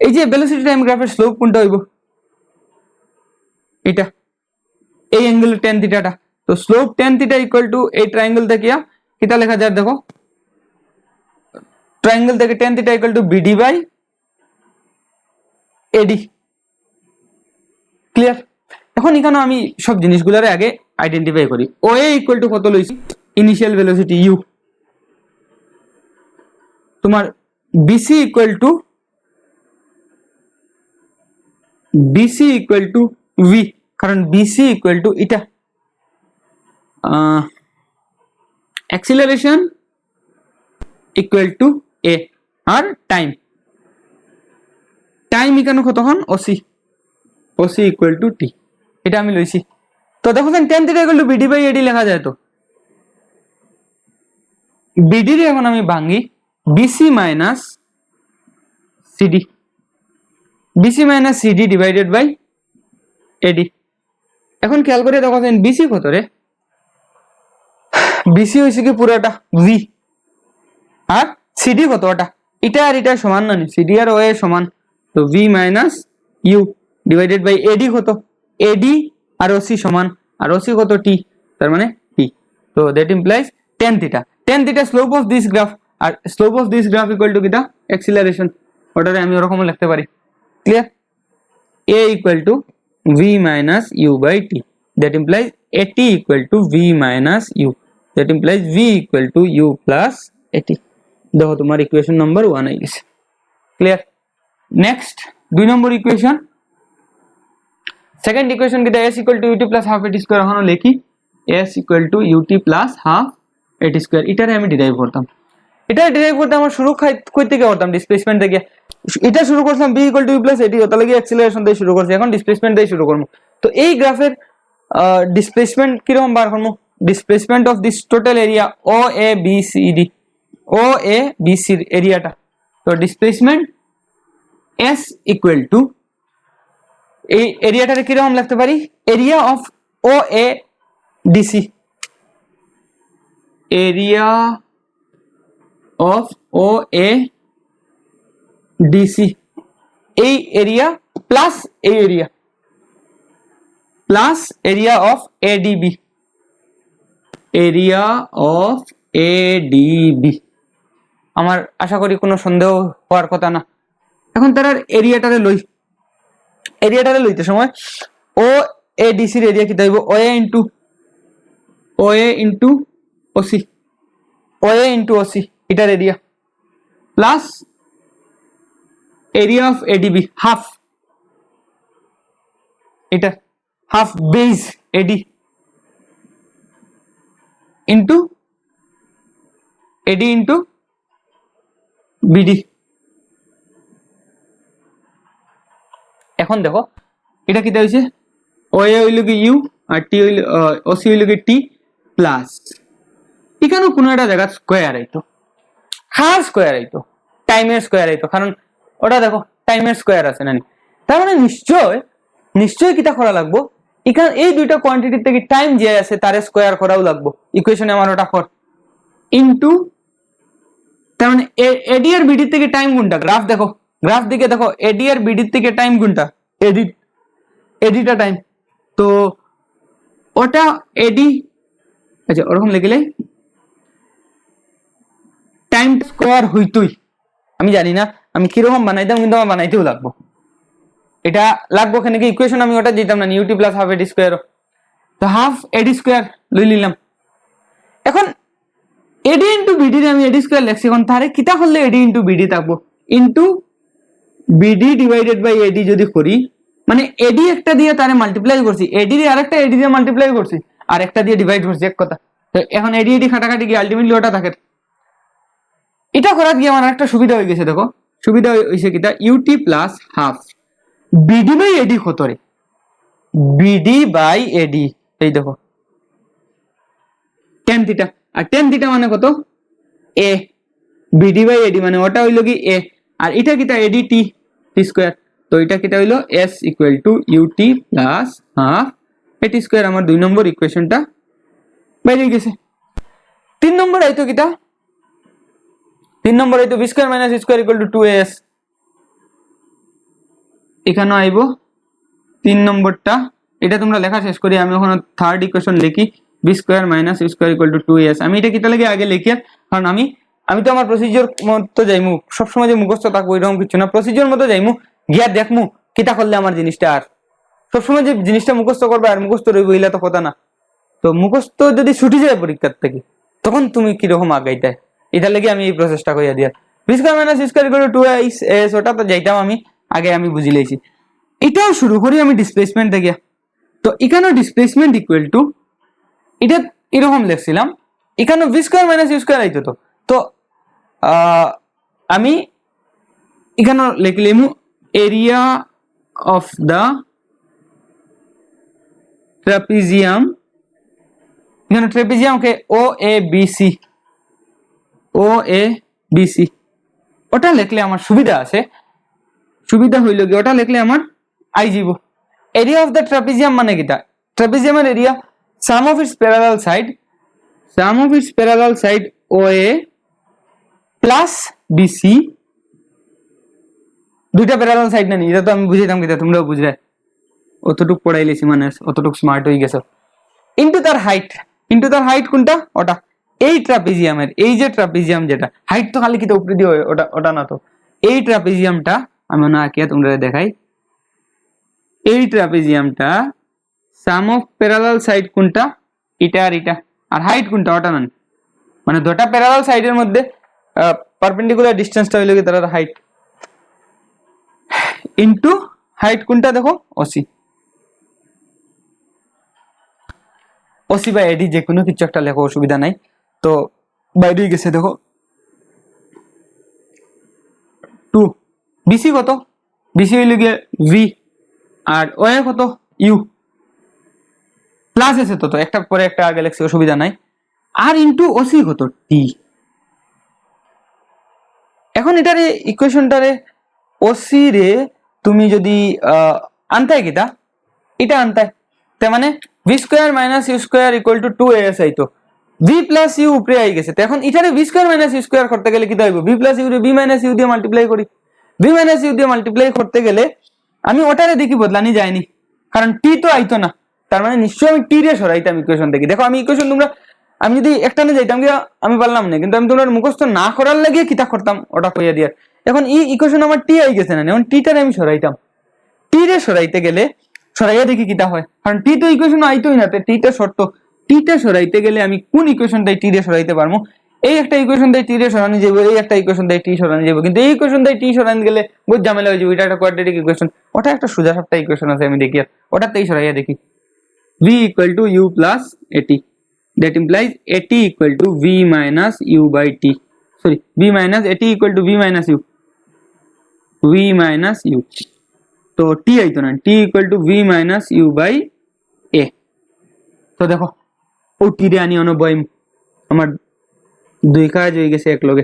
এই যে ভেলোসিটি টাইম গ্রাফের স্লোপ কোনটা হইব, এটা এই অ্যাঙ্গেল tan থিটাটা, তো slope tan theta equal to এই ট্রায়াঙ্গেল থেকে কিটা লেখা যায় দেখো, ট্রায়াঙ্গেল থেকে tan theta equal to BD by AD. Clear? এখন এখানে আমি সব জিনিসগুলোর আগে আইডেন্টিফাই করি। ও এ ইকুয়াল টু কত লইছি, ইনিশিয়াল ভেলোসিটি ইউ, তোমার বিসি ইকুয়াল টু ভি, কারণ বিসি ইকুয়াল টু এটা অ্যাক্সিলারেশন ইকুয়াল টু এ, আর টাইম এখানে কতক্ষণ ওসি ইকুয়াল টু টি, এটা আমি লইছি। তো দেখো tan theta equal to BD by AD লেখা যায়। তো বিডি রে এখন আমি ভাঙি BC minus CD divided by AD. এখন খেয়াল করে দেখো বিসি কত রে, বিসি হয়েছে কি পুরোটা ভি, আর সিডি কত ওটা, এটা আর এটা সমান না, সিডি আর ও এ সমান, তো v minus u divided by AD কত, এডি আর ওসি সমান, আর ওসি কত টি, তার মানে টি। তো that implies tan theta slope of this graph, আর slope of this graph equal to কিটা অ্যাক্সিলারেশন, ওটারে আমি ওরকম লিখতে পারি। Clear? a equal to v minus u by t, that implies at equal to v minus u, that implies v equal to u plus at। দেখো তোমার equation number 1 আই গেছে। ক্লিয়ার? নেক্সট 2 নম্বর ইকুয়েশন, সেকেন্ড ইকুয়েশন কিটা s equal to ut plus half at square, এখন লিখি s equal to ut plus half at square. এটারে আমি ডিরাইভ করতাম, আমার শুরু কই থেকে করতাম, ডিসপ্লেসমেন্ট থেকে। এটা শুরু করলাম b equal to u plus at, ওটা লাগি অ্যাক্সিলারেশন দিয়ে শুরু করছি, এখন ডিসপ্লেসমেন্ট দিয়ে শুরু করব। তো এই গ্রাফের ডিসপ্লেসমেন্ট কিরকম বার করব, displacement of this total area O A B C D, O A B C এরিয়াটা, তো ডিসপ্লেসমেন্ট s ইকুয়াল টু এই এরিয়াটারে কিরকম লিখতে পারি, area of O A DC, area of O A DC, এই এরিয়া প্লাস এই area plus area of ADB, area of ADB. আমার আশা করি কোনো সন্দেহ হওয়ার কথা না। এখন তার এরিয়াটারে লইতে সময় ও এ ডিসির এরিয়া কি হইব, ও এ ইনটু ওসি, এটার area plus area of ADB half, এটা হাফ বেস এডি ইনটু বিডি। এখন দেখো এটা কি হইছে, ও এ হইল কি ইউ আর টি হইল ওসি হইল কি টি প্লাস, এখানে কোনো একটা জায়গা স্কোয়ার আইতো, স্কোয়ার আইতো, টাইমের স্কোয়ার আইতো, কারণ ওটা দেখো টাইমের স্কোয়ার আছে না, তার মানে নিশ্চয় কিটা করা লাগবো, এখানে এই দুইটা কোয়ান্টিটি থেকে টাইম যে আছে তার স্কোয়ার করাও লাগবো। ইকুয়েশনে আমার ওটা কর ইনটু, তার মানে এডি আর বিডি থেকে টাইম কোনটা, গ্রাফ দিকে দেখো এডি আর বিডি থেকে টাইম কোনটা, এডিটা টাইম, তো ওটা এডি, আচ্ছা ওরকম লিখলে টাইম স্কোয়ার হইতই, আমি জানি না আমি কিরকম বানাইতাম, কিন্তু আমার বানাইতেও লাগবো, এটা লাগবো কেন কি ইকুয়েশন আমি ওটা দিতাম না, ut plus half AD square, তো হাফ এডি স্কোয়ার লই নিলাম। এখন এডি ইন্টু বিডি আমি এডি স্কোয়ার লিখছি, এখন তারে কিটা করলে এডি ইন্টু বিডি থাকবো, into BD divided by AD যদি করি, মানে এডি একটা দিয়ে তারে মাল্টিপ্লাই করছি, এডি দিয়ে আরেকটা এডি দিয়ে মাল্টিপ্লাই করছি, আর একটা দিয়ে ডিভাইড করছি, এক কথা। তো এখন এডি খাটাখাটি গিয়ে আলটিমেটলি ওটা থাকে। এটা করার গিয়ে আমার একটা সুবিধা হয়ে গেছে, দেখো সুবিধা হয়েছে কিটা, ইউটি plus half BD by AD কত রে, বিডি বাই এডি, এই দেখো tan থিটা, আর tan থিটা মানে কত, এ, বিডি বাই এডি মানে ওটা হইলো কি এ, আর এটা কিটা এডি টি স্কোয়ার, তো এটা কিটা হইলো s equal to ut plus half at square. আমার 2 নম্বর ইকুয়েশনটা বাইরে গেছে। 3 নম্বর আইতো কিটা, 3 নম্বর আইতো v square minus square equal to 2as, এখানে আইবো 3 নম্বরটা এটা তোমরা লেখা শেষ করি আমি এখন থার্ড ইকুয়েশন লিখি b square minus u square equal to 2s। আমি এটা কিটা লাগে আগে লিখি, কারণ আমি তো আমার প্রসিজিওর মতো যাইমু, সবসময় যে মুখস্থ থাকবো এরকম কিছু না, প্রসিজিওর মতো যাইমু, গিয়া দেখমু কিটা করলে আমার জিনিসটা, আর সবসময় যে জিনিসটা মুখস্থ করবে আর মুখস্থ রইব ইলা তো কথা না। তো মুখস্থ যদি ছুটি যায় পরীক্ষার থেকে তখন তুমি কিরকম আগাইতে, এটা লেগে আমি এই প্রসেসটা কইয়া দিয়া b square minus u square equal to 2s, ওটা তো যাইতাম আমি আগে, আমি বুঝি লেছি। এটাও শুরু করি আমি ডিসপ্লেসমেন্ট থেকে। তো এখানেও ডিসপ্লেসমেন্ট ইকুয়াল টু, এটা এরকম লিখছিলাম, এখানে v square minus u square আইতো। তো আমি এখানে লিখলাম এরিয়া অফ দা ট্রাপিজিয়াম, এখানে ট্রাপিজিয়ামকে ও এ বি সি ওটা লিখলে আমার সুবিধা আছে, সুবিধা হইল কি ওটা লিখলে আমার আই যাব। এরিয়া অফ দা ট্রাপিজিয়াম মানে কিটা, ট্রাপিজিয়ামের area sum of its parallel side O A plus BC, দুইটা প্যারালাল সাইড না, এটা তো আমি বুঝাইতাম কিটা, তোমরাও বুঝলে, অতটুক পড়াই লেছি মানে অতটুক স্মার্ট হয়ে গেছো। ইনটু তার হাইট কোনটা, ওটা এই ট্রাপিজিয়ামের, এই যে ট্রাপিজিয়াম যেটা হাইট তো খালি কিটা উপরে দিয়ে ওটা না, তো এই ট্রাপিজিয়ামটা আমি না আঁকিয়া তোমরা দেখাই, এই ট্রাপিজিয়ামটা সাম অফ প্যারালাল সাইড কোনটা, এটা আর এটা, আর হাইট কোনটা ওটা না, মানে দুটো প্যারালাল সাইডের মধ্যে পারপেন্ডিকুলার ডিসটেন্সটা হইল কি তার হাইট, ইনটু হাইট কোনটা দেখো ওসি বা এডি, যে কোনো কিছু একটা লেখো, অসুবিধা নাই। তো বাইরে গেছে দেখো 2, বিসি কত, বিসি হইল গিয়ে ভি, আর ও এ কত ইউ, প্লাস আছে তো একটা পরে একটা আগে লেখছি, অসুবিধা নাই। আর ইনটু ওসি কত টি। এখন এটারে ইকুয়েশনটারে ওসি রে তুমি যদি আনতাই কিটা, এটা আনতাই, তার মানে v square minus u square equal to 2as আইতো, ভি প্লাস ইউ উপরে আই গেছে। এখন এটারে v square minus u square করতে গেলে কিটা হইব, ভি প্লাস ইউ রে ভি মাইনাস ইউ দিয়ে মাল্টিপ্লাই করি, ভি মাইনাস ইউ দিয়ে মাল্টিপ্লাই করতে গেলে আমি ওটারে দেখি বদলানি যায়নি, কারণ টি তো আইতো না, তার মানে নিশ্চয়ই আমি টি রে সরাইতাম ইকুয়েশন থেকে। দেখো আমি ইকুয়েশন তোমরা, আমি যদি একটানে যাইতাম গিয়া আমি পারলাম না, কিন্তু আমি তোমরা মুখস্থ না করার লাগে কিতা করতাম ওটা কইয়া দিয়ার। এখন এই ইকুয়েশন আমার টি আই গেছে না, এখন টিটারে আমি সরাইতাম, টি রে সরাইতে গেলে সরাইয়া দেখি কিতা হয়, কারণ টি তো ইকুয়েশন আইতোই না, টিটা শর্ত, টিটা সরাইতে গেলে আমি কোন ইকুয়েশনটাই টি রে সরাইতে পারবো, এই একটা ইকুয়েশন দিয়ে টি রে সরানো যাবে, এই একটা ইকুয়েশন দিয়ে টি সরানো যাবে, কিন্তু এই ইকুয়েশন দিয়ে টি সরানো গেলে বহুত ঝামেলা হয়ে যাবে, এটা একটা কোয়াড্রেটিক ইকুয়েশন, ওটা একটা সোজা সাপটা ইকুয়েশন আছে, আমি দেখি আর ওটাতেই সরাইয়া দেখি v equal to u plus at, that implies at equal to v minus u by t, sorry v minus at equal to v minus u, তো t আইতো না, t equal to v minus u by a। তো দেখো ও টি রে আনি অনবয় আমার দুই কাজ হয়ে গেছে এক লগে,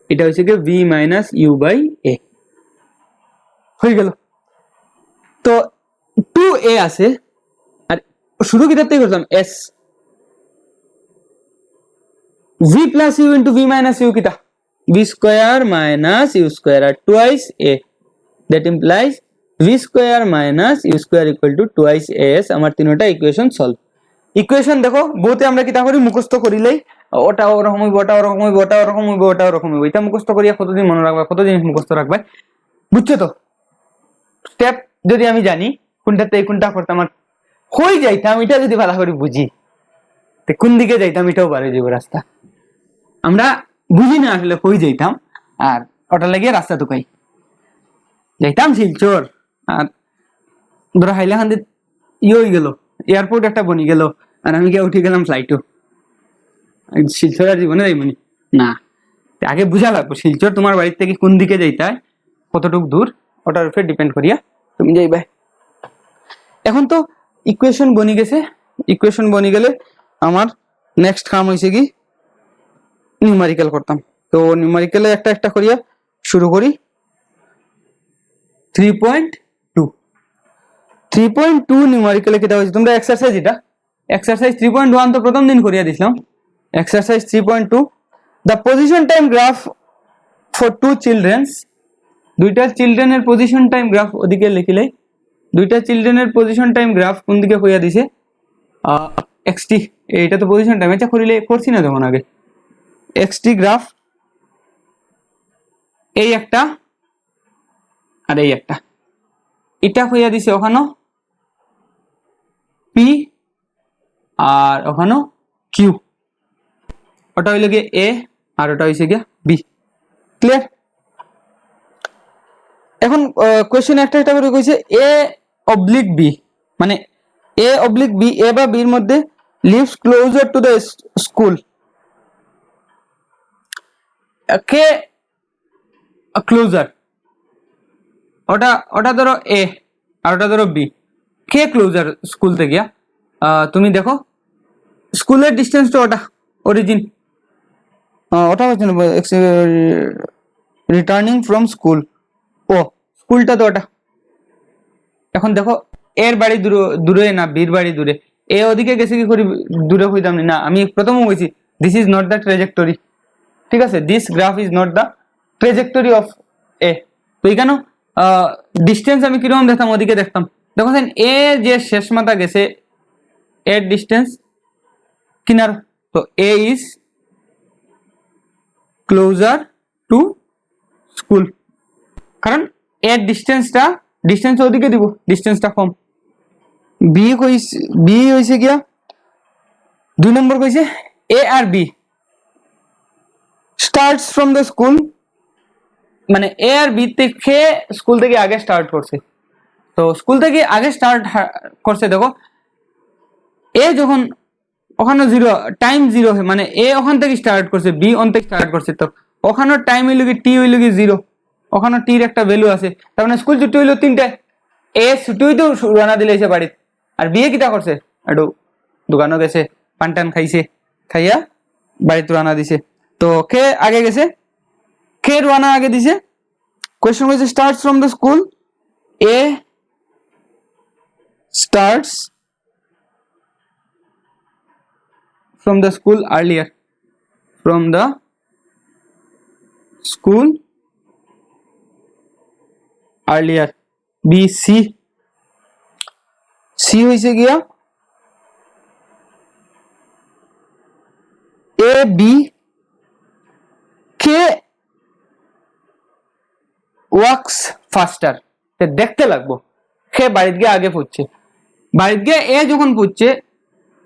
এটা হচ্ছে কি v minus u by a হয়ে গেল। তো 2a আছে, আর শুরু কিটাতেই করলাম s, v plus u into v minus u কিটা v square minus u square R twice a, that implies v square minus u square equal to twice as। আমার তিনটা equation solve. Equation দেখো বহুতে আমরা কিটা করি মুখস্থ করিলেই ওটা ওরকম হইব, ওটা ওরকম হইব, ওটা ওরকম হইব, ওটা ওরকম হইব, এটা মুখস্থ করিয়া কতদিন মনে রাখবা, কত জিনিস মুখস্থ রাখবা, বুঝছো তো? স্টেপ যদি আমি জানি কোনটাতে কোনটা করতাম আর কই যাইতাম, এটা যদি ভালো করে বুঝি তো কোন দিকে যাইতাম এটাও বাড়ে যাব রাস্তা, আমরা বুঝি না আসলে কই যাইতাম, আর ওটা লাগিয়ে রাস্তা টুকাই যাইতাম শিলচর, আর ধরো হাইলাকান্দি ইয়ে হয়ে গেল, এয়ারপোর্ট একটা বনি গেল, আর আমি গিয়ে উঠে গেলাম ফ্লাইটও, শিলচর আর জীবনে যাইবনি না, আগে বুঝা লাগবো শিলচর তোমার বাড়ির থেকে কোন দিকে যাইতে হয়, কতটুকু দূর, ওটার উপরে ডিপেন্ড করিয়া তুমি যাইবা। এখন তো ইকুয়েশন বনি গেছে, ইকুয়েশন বনি গেলে আমার নেক্সট কাম হয়েছে কি নিউমারিক্যাল করতাম। তো নিউমারিক্যালে একটা একটা করিয়া শুরু করি। 3.2 নিউমারিক্যালে কেটা হয়েছে তোমরা এক্সারসাইজ, এটা এক্সারসাইজ 3.1 তো প্রথম দিন করিয়া দিছিলাম। Exercise 3.2 the position time graph for two childrens, দুইটা চিলড্রেনের পজিশন টাইম গ্রাফ ওদিকে লিখিলেই দুইটা চিলড্রেনের পজিশন টাইম গ্রাফ কোন দিকে কইয়া দিছে এক্সটি, এটা তো পজিশন টাইম, এটা করিলে করছি না তখন আগে। এক্সটি গ্রাফ এই একটা আর এই একটা, এটা কইয়া দিছে ওখানো পি আর ওখানো কিউ, ওটা হইল গিয়ে এ আর ওটা হইছে গিয়া বি। ক্লিয়ার? এখন কোয়েশ্চেন একটা একটা করে কইছে এ অবলিক বি, মানে এ অবলিক বি, এ বা বির মধ্যে lives closer to the school, কে ক্লোজার, ওটা ওটা ধরো এ আর ওটা ধরো বি, কে ক্লোজার স্কুল থেকে? তুমি দেখো স্কুলের ডিস্টেন্সটা ওটা অরিজিন, ওটা হচ্ছে না রিটার্নিং ফ্রম স্কুল, ও স্কুলটা তো ওটা। এখন দেখো এর বাড়ি দূরে না বির বাড়ি দূরে, এ ওদিকে গেছে কি করি দূরে হইতাম না, আমি প্রথমে বলছি this is not the trajectory, ঠিক আছে, this graph is not the trajectory of A. তো এখানে ডিস্টেন্স আমি কিরকম দেখতাম, ওদিকে দেখতাম, দেখো এ যে শেষ মাথা গেছে এর ডিস্টেন্স কিনার, তো এ ইজ ক্লোজার টু স্কুল, কারণ এর ডিস্টেন্স ওদিকে দিব, ডিস্টেন্সটা কম। বি হইছে গিয়া 2 নম্বর কইছে এ আর B starts from the school, মানে এ আর বি থেকে স্কুল থেকে আগে স্টার্ট করছে, তো স্কুল থেকে আগে স্টার্ট করছে, দেখো এ যখন ওখানে টাইম জিরো, মানে এ ওখান থেকে স্টার্ট করছে, বি ওখান থেকে স্টার্ট করছে, তো ওখানে টাইম হইল কি টি হইল কি 0, ওখানে টির একটা ভ্যালু আছে, তার মানে স্কুল ছুটি হইলো 3টায়, এ ছুটি হইতেও রানা দিলে এসে বাড়িতে, আর বিয়ে কিটা করছে একটু দোকানও গেছে, পান টান খাইছে, খাইয়া বাড়িতে রানা দিছে, তো কে আগে গেছে, কে রানা আগে দিছে। কোয়েশ্চন হইছে starts from the school, A starts from the school earlier, from the school earlier, B C হইছে গিয়া A B কে ওয়ার্কস ফাস্টার, দেখতে লাগবো সে বাড়িতে গিয়ে আগে পড়ছে, বাড়িতে গিয়ে এ যখন পড়ছে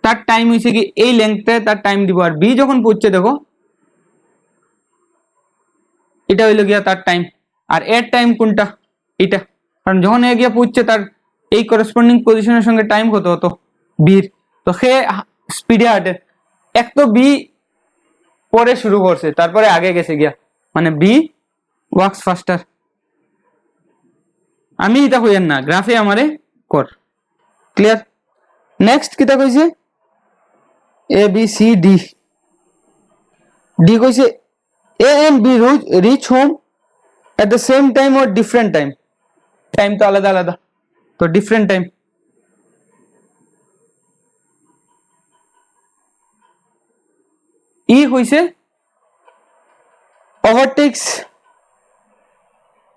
তার টাইম হইছে কি এই লেংথে তার টাইম দিব, আর বি যখন পড়ছে দেখো এটা হইল গিয়া তার টাইম, আর এর টাইম কোনটা এটা, কারণ যখন এ গিয়া পড়ছে তার এই করেসপন্ডিং পজিশনের সঙ্গে টাইম কত হতো বির, তো সে স্পিডে হাঁটে, এক তো বি পরে শুরু করছে তারপরে আগে গেছে গিয়া, মানে বি ওয়ার্কস ফাস্টার। আমি এটা কইয়েন না, গ্রাফে আমারে কর। ক্লিয়ার? নেক্সট কিতা কইছে A B C D, D কইছে A and B reach home at the same time or different time, time তো আলাদা আলাদা, তো ডিফারেন্ট টাইম। ই হইছে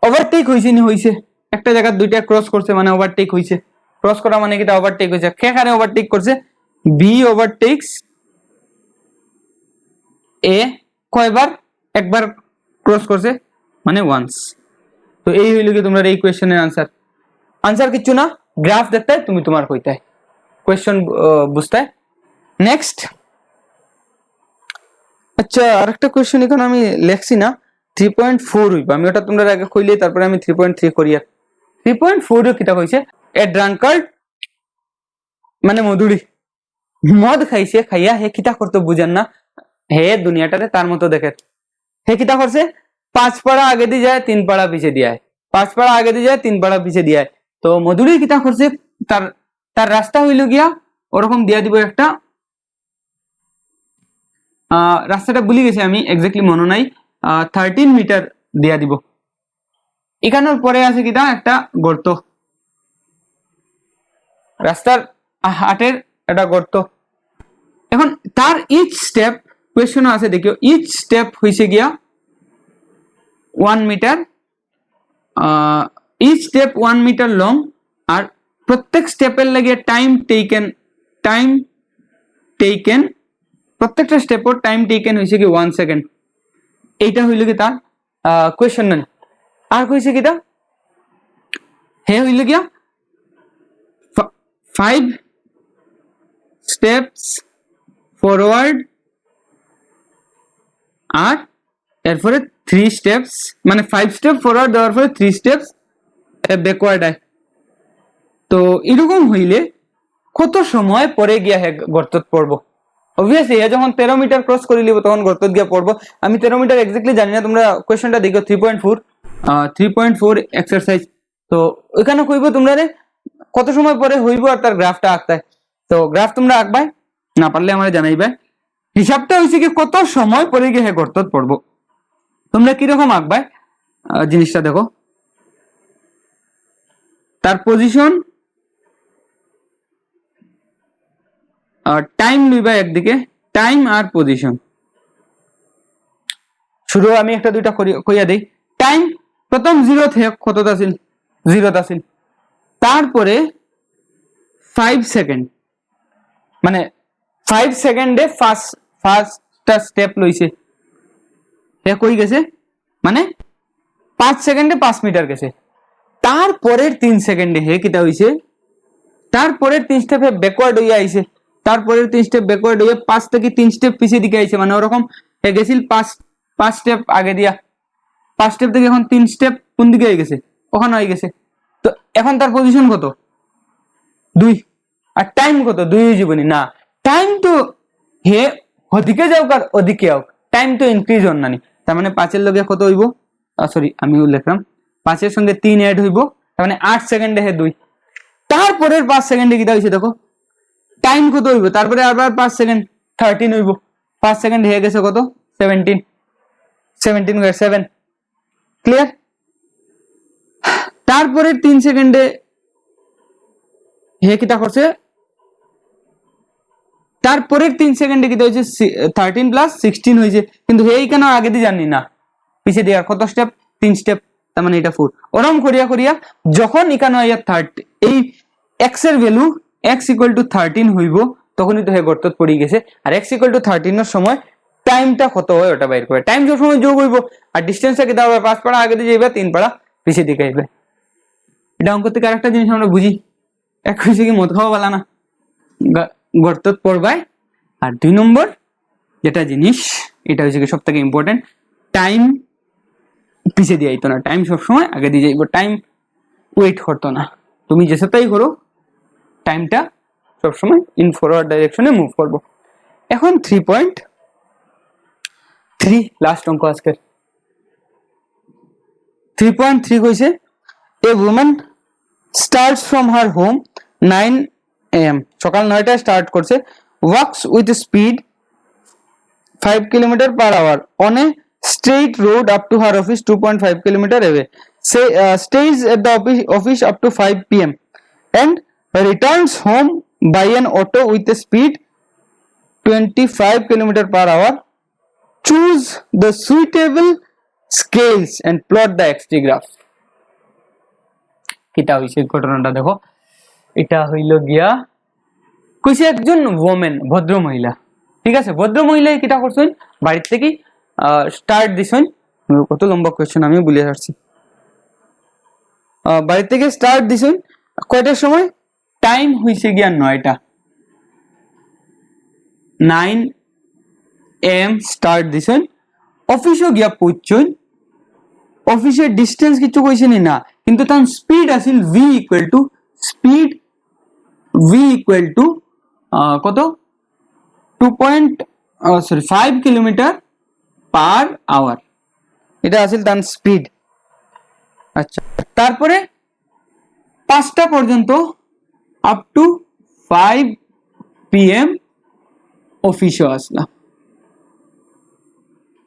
ওভারটেক হইছে নি, হইছে একটা জায়গা দুইটা ক্রস করছে মানে ওভারটেক হইছে, ক্রস করা মানে কিটা ওভারটেক হইছে, কেখানে ওভারটেক করছে বি ওভারটেকস এ, কয়বার, একবার ক্রস করছে মানে ওয়ান্স। তো এই হইল কি তোমরা এই কোয়েশ্চেনের আনসার কিচ্ছু না, গ্রাফ দেখতে তুমি তোমার কইতে কোয়েশ্চন বুঝতে। নেক্সট, আচ্ছা আরেকটা কোয়েশ্চন এখন আমি লেখছি না, 3.4 হইব, আমি ওটা তোমরা আগে কইলে তারপরে আমি 3.3 করি। আর 3.4 কিটা কইছে এ ড্রাঙ্কার্ড মানে মধুরি, মদ খাইছে, খাইয়া হে কিটা করতে বুঝেন না, হে দুনিয়াটারে তার মতো দেখে, হে কিটা করছে 5 পাড়া আগে দিয়ে যায় 3 পাড়া পিছে দিয়ে, 5 পাড়া আগে দিয়ে যায় 3 পাড়া পিছে দিয়ে, তো মধুরি কিটা করছে তার রাস্তা হইল গিয়া ওরকম দিয়া দিব একটা, রাস্তাটা ভুলে গেছি আমি, এক্স্যাক্টলি মনে নাই, 13 মিটার দিয়া দিব, এখানের পরে আছে কিটা একটা গর্ত, রাস্তার হাটের একটা গর্ত। এখন তার ইচ স্টেপ কোয়েশ্চন আছে দেখিও, ইচ স্টেপ হইছে গিয়া 1 metre, each step 1 metre long আর প্রত্যেক স্টেপের লাগে টাইম টেকেন প্রত্যেকটা স্টেপর টাইম টেকেন হইছে কি 1 সেকেন্ড। এইটা হইল কি তার কোয়েশ্চন না। আর কইছে কিটা হে হইল গিয়া 5 স্টেপস ফরওয়ার্ড আর এরপরে 3 স্টেপস, মানে 5 স্টেপ ফরওয়ার্ড দেওয়ার পরে 3 স্টেপস ব্যাকওয়ার্ড আয়। তো এরকম হইলে কত সময় পরে গিয়া হে গর্তত পড়বো? অবভিয়াসলি হে যখন 13 মিটার ক্রস করে লিব তখন গর্তত গিয়া পড়বো। আমি 13 মিটার এক্স্যাক্টলি জানি না, তোমরা কোয়েশ্চনটা দেখো 3.4 এক্সারসাইজ। তো ওইখানে কইব তোমরা রে কত সময় পরে হইব আর তার গ্রাফটা আঁকতায়। তো গ্রাফ তোমরা আঁকবাই, না পারলে আমারে জানাইবাই। হিসাবটা হইছে কি কত সময় পরে গিয়ে হে গর্তত পড়বো। তোমরা কিরকম আঁকবাই জিনিসটা দেখো, তার পজিশন টাইম নিবা একদিকে, টাইম আর পজিশন। শুরু আমি একটা দুইটা কইয়া দেই। টাইম প্রথম 0 থেকে কতটা ছিল? 0 টা ছিল। তারপরে 5 সেকেন্ড, মানে 5 সেকেন্ডে ফার্স্টটা স্টেপ লইছে, হে কই গেছে, মানে 5 সেকেন্ডে 5 মিটার গেছে। তারপরের 3 সেকেন্ডে হে কিটা হইছে, তারপরের 3 স্টেপে ব্যাকওয়ার্ড হইয়া আইছে, তারপরের 3 স্টেপ ব্যাকওয়ার্ড হইয়া 5 থেকে 3 স্টেপ পিছিয়ে দিকে আইছে, মানে ওরকম হে গেছিল 5 স্টেপ আগে দিয়া, 5 স্টেপ থেকে এখন 3 স্টেপ কোন দিকে হয়ে গেছে, ওখানে হয়ে গেছে। তো এখন তার পজিশন কত? 2। আর টাইম কত? 2 জীবনী না, টাইম তো হে ওদিকে যাও আর ওদিকে যাও, টাইম তো ইনক্রিজ হন নানি। তার মানে 5 এর লগে কত হইব, সরি আমিও লিখলাম 5 এর সঙ্গে 3 অ্যাড হইব, তার মানে 8 সেকেন্ডে হে 2। তারপরের 5 সেকেন্ডে কিটা হইছে দেখো, টাইম কত হইব, তারপরে আবার 5 সেকেন্ড 13 হইব, 5 সেকেন্ড হয়ে গেছে কত 17 7 ক্লিয়ার। তারপরে 3 সেকেন্ডে হে কিটা করছে, তারপরের 3 সেকেন্ডে কিটা হইছে 13 প্লাস 16 হইছে, কিন্তু হে কেন আগে দিয়ে জানি না পিছে দিয়ে কত স্টেপ, 3 স্টেপ, তার মানে এটা 4। ওরম করিয়া করিয়া যখন এখানে আইয়া 30 এই x এর ভ্যালু x ইকুয়াল টু 13 হইব, তখনই তো হে গর্তত পড়ে গেছে। আর x ইকুয়াল টু 13 এর সময় টাইমটা কত হয় ওটা বাইর করে, টাইম সব সময় যোগ হইব, আর ডিসটেন্সটা কি দাও 5 পাড়া আগে দিয়ে যাইবা, 3 পাড়া পিছে দিকে আইবে। এটা অঙ্ক থেকে আরেকটা জিনিস আমরা বুঝি, এক হইছে কি মদ খাওয়া বালা না, গর্তত পড়বাই। আর 2 নম্বর যেটা জিনিস, এটা হচ্ছে কি সব থেকে ইম্পর্টেন্ট, টাইম পিছে দিয়ে আইতো না, টাইম সবসময় আগে দিয়ে যাইব, টাইম ওয়েট করতো না। তুমি যে সাথেই করো টাইমটা সবসময় ইন ফরওয়ার্ড ডাইরেকশনে মুভ করবো। এখন 3.3 লাস্ট অঙ্ক আজকের। 3.3 কইছে এ women starts from her home 9 AM, সকাল 9টায় স্টার্ট করছে, walks with speed 5 km/h on a straight road up to her office 2.5 km away. Stays at the office up to 5 PM and returns home by an auto with a speed 25 km/h. Choose the suitable scales and plot the xt graph. কিটা হইছে ঘটনাটা দেখো, এটা হইল গিয়া কইছে একজন women, ভদ্র মহিলা, ঠিক আছে, ভদ্র মহিলা কিটা করছেন, বাড়ির থেকে স্টার্ট দিছেন, কত লম্বা কোয়েশ্চেন আমি ভুলে যাচ্ছি, বাড়ি থেকে স্টার্ট দিছেন কয়টার সময়, টাইম হইছে গিয়া 9টা, 9 AM স্টার্ট দিছেন, অফিসও গিয়া পৌঁছছেন, অফিসের ডিস্টেন্স কিছু কইছেন না, কিন্তু তার স্পিড আছিল v ইকুয়াল টু কত 5 km/h, এটা আছিল তার স্পিড। আচ্ছা, তারপরে 5টা পর্যন্ত আপ টু 5 PM অফিসে আসলা,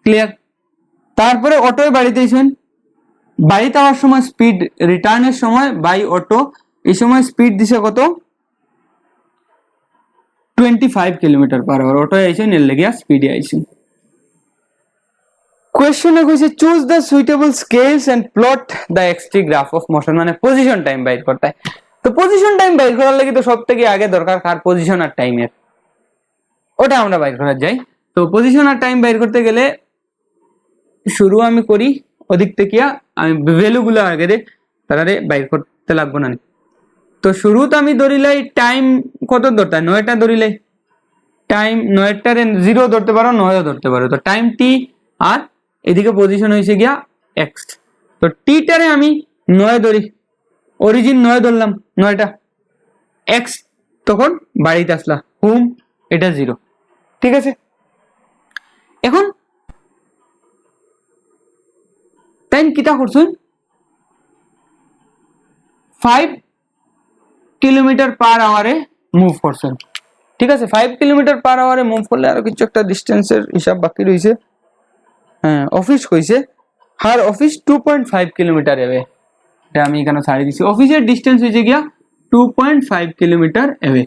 ক্লিয়ার। তারপরে অটোয় বাড়িতে এসেছেন, বাড়িতে আসার সময় স্পিড, রিটার্নের সময় বাই অটো, এই সময় স্পিড দিছে কত 25 km/h, অটোয় আইছেন এর লাগিয়া স্পিডে আইছেন। কোয়েশ্চনে কইছে choose the suitable scales and plot the xt graph of motion, মানে পজিশন টাইম বাইর করতে হয়। তো পজিশন টাইম বাইর করার লাগি তো সব থেকে আগে দরকার কার পজিশন আর টাইমের, ওটা আমরা বাইর করা যাই। তো পজিশন আর টাইম বাইর করতে গেলে শুরু আমি করি ওদিক থেকে, আমি ভ্যালুগুলো আগে দে তারারে বাইর করতে লাগবো না। তো শুরুতে আমি ধরিলাই টাইম কত ধরতে হয়, 9টা ধরিলাই, টাইম 9টার 0 ধরতে পারো 9ও ধরতে পারো। তো টাইম টি আর এদিকে পজিশন হয়েছে গিয়া এক্স। তো টিটারে আমি 9 ধরি, অরিজিন 9 ধরলাম, 9টা এক্স তখন বাড়িতে আসলা, হোম এটা 0, ঠিক আছে। এখন টাইম কিটা করছুন 5 কিলোমিটার পার আওয়ারে মুভ করছেন, ঠিক আছে। 5 কিলোমিটার পার আওয়ারে মুভ করলে আরো কিছু একটা ডিস্টেন্সের হিসাব বাকি রয়েছে। হ্যাঁ, অফিস কইছে হার অফিস 2.5 কিলোমিটার এবে, এটা আমি এখানে ছাড়িয়ে দিছি। অফিসের ডিস্টেন্স হয়েছে গিয়া 2.5 কিলোমিটার এবে।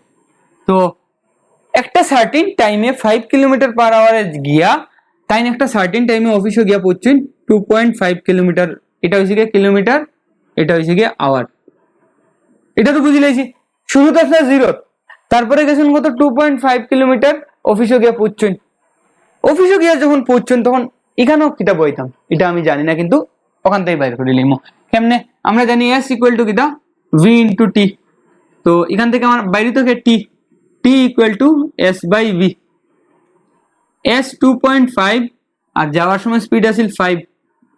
তো একটা সার্টিন টাইমে 5 কিলোমিটার পার আওয়ারে গিয়া তাই একটা সার্টিন টাইমে অফিসে গিয়া পৌঁছুন 2.5 কিলোমিটার, এটা হয়েছে গিয়ে কিলোমিটার, এটা হয়েছে গিয়ে আওয়ার। এটা তো বুঝি লাইছি, শুরুতে আসলে 0, তারপরে গেছেন কত 2.5 কিলোমিটার, অফিসে গিয়া পৌঁছুন। অফিসে গিয়া যখন পৌঁছুন তখন এখানেও কিটা বইতাম এটা আমি জানি না, কিন্তু ওখান থেকে বাইর করে লিমো কেমনে। আমরা জানি এস ইকুয়াল টু কিটা ভি ইন্টু টি। তো এখান থেকে আমার বাইরে থেকে T, T equal to S by V. S 2.5 আর যাওয়ার সময় স্পিড আছিল 5,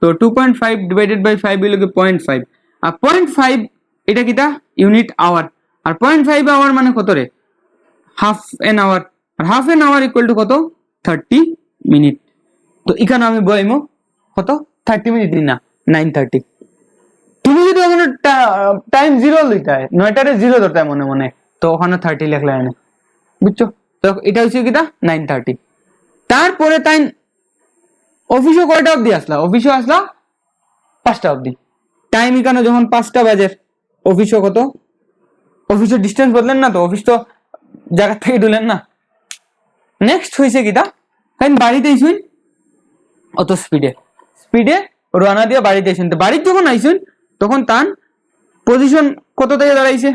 তো 2.5 ডিভাইডেড বাই 5 হইল কি 0.5, আর 0.5 এটা কিটা ইউনিট আওয়ার, আর 0.5 আওয়ার মানে কত রে হাফ এন আওয়ার, আর half an hour equal to কত 30 মিনিট। তো এখানে আমি বইমো কত 30 মিনিট না 9:30। তুমি যদি ওখানে টাইম 0 লইতে হয়, 9টারে 0 ধরতে হয় মনে মনে, তো ওখানে 30 লেখলে না, বুঝছো। তো এটা হচ্ছে কিটা 9:30। তারপরে তাই অফিসে কয়টা অবধি আসলা, অফিসে আসলা 5টা অবধি। টাইম এখানে যখন 5টা বাজে, অফিসে কত, অফিসের ডিস্টেন্স বদলেন না, তো অফিস তো জায়গা থেকে ঢুলেন না। নেক্সট হয়েছে কিটা তাই বাড়িতে আইসুন অত স্পিডে স্পিডে রানা দিয়ে বাড়িতে আইসুন। তো বাড়িতে যখন আইসুন তখন তার পজিশন কত থেকে দাঁড়াইছে,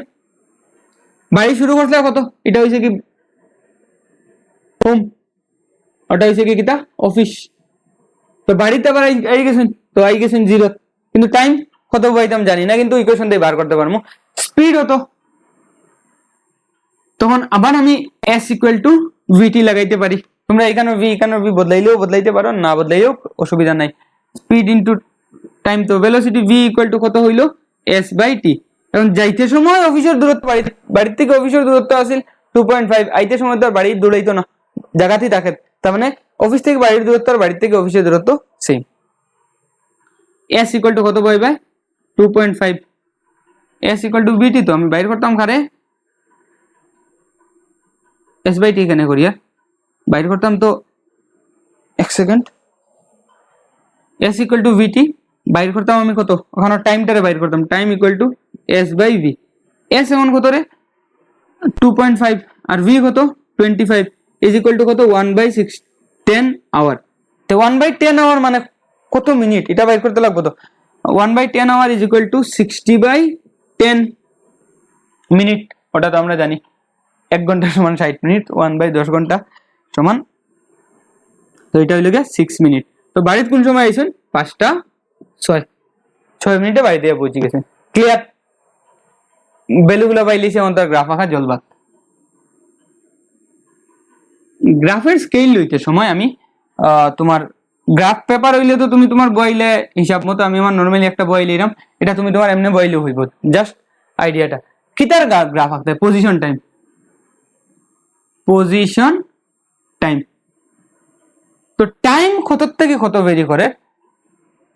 বাড়ি শুরু করলে কত, এটা হয়েছে কি হোম, ওটা হয়েছে কি কিটা অফিস। তো বাড়িতে আবার আই গেছেন, তো আই গেছেন 0, কিন্তু টাইম কত পাইতাম জানি না, কিন্তু ইকুয়েশন দিয়ে বার করতে পারবো স্পিড হতো। তখন আবার আমি এস ইকুয়াল টু ভিটি লাগাইতে পারি। তোমরা এখানে ভি বদলাইলেও বদলাইতে পারো, না বদলাইলেও অসুবিধা নাই। স্পিড ইনটু টাইম, তো ভেলোসিটি ভি ইকুয়াল টু কত হইলো এস বাই টি। এখন যাইতে সময় অফিসের দূরত্ব, বাড়ির থেকে অফিসের দূরত্ব আছিল 2.5, আইতে সময় তো আর বাড়ির দৌড়াইতো না, জায়গাতেই থাকে। তার মানে অফিস থেকে বাড়ির দূরত্ব আর বাড়ির থেকে অফিসের দূরত্ব সেম। এস ইকুয়াল টু কত পাইবে 2.5, এস ইকুয়াল টু বিটি। তো আমি বাইর করতাম খারে এস বাই টি, এখানে করিয়া বাইর করতাম। তো এক second, s equal to v t বাইর করতাম আমি কত, ওখানে টাইমটারে বাইর করতাম, time equal to S by V. S এখন কত রে 2.5 আর ভি কত 25 ইজ ইকুয়াল টু কত 1/10 আওয়ার। তো 1/10 আওয়ার মানে কত মিনিট, এটা বাইর করতে লাগবে। তো 1/10 hour is equal to 60/10 minute, ওটা তো আমরা জানি 1 ঘন্টা সমান 60 মিনিট, 1/10 ঘন্টা সমান, তো এটা হইল গিয়ে 6 মিনিট। তো বাড়িতে কোন সময় আইসুন 5টা 6 মিনিটে বাড়িতে পৌঁছে গেছেন। ক্লিয়ার, ভ্যালুগুলো পাইলেছি আমাদের গ্রাফ আঁকা জলবাত। গ্রাফের স্কেল লইতে সময় আমি তোমার গ্রাফ পেপার হইলে তো তুমি তোমার বইলে হিসাব মতো, আমি আমার নরমালি একটা বই লইলাম, এটা তুমি তোমার এমনি বইলে হইব, জাস্ট আইডিয়াটা। কিতার গ্রাফ আঁকতে পজিশন টাইম, পজিশন টাইম। তো টাইম কত থেকে কত ভেরি করে,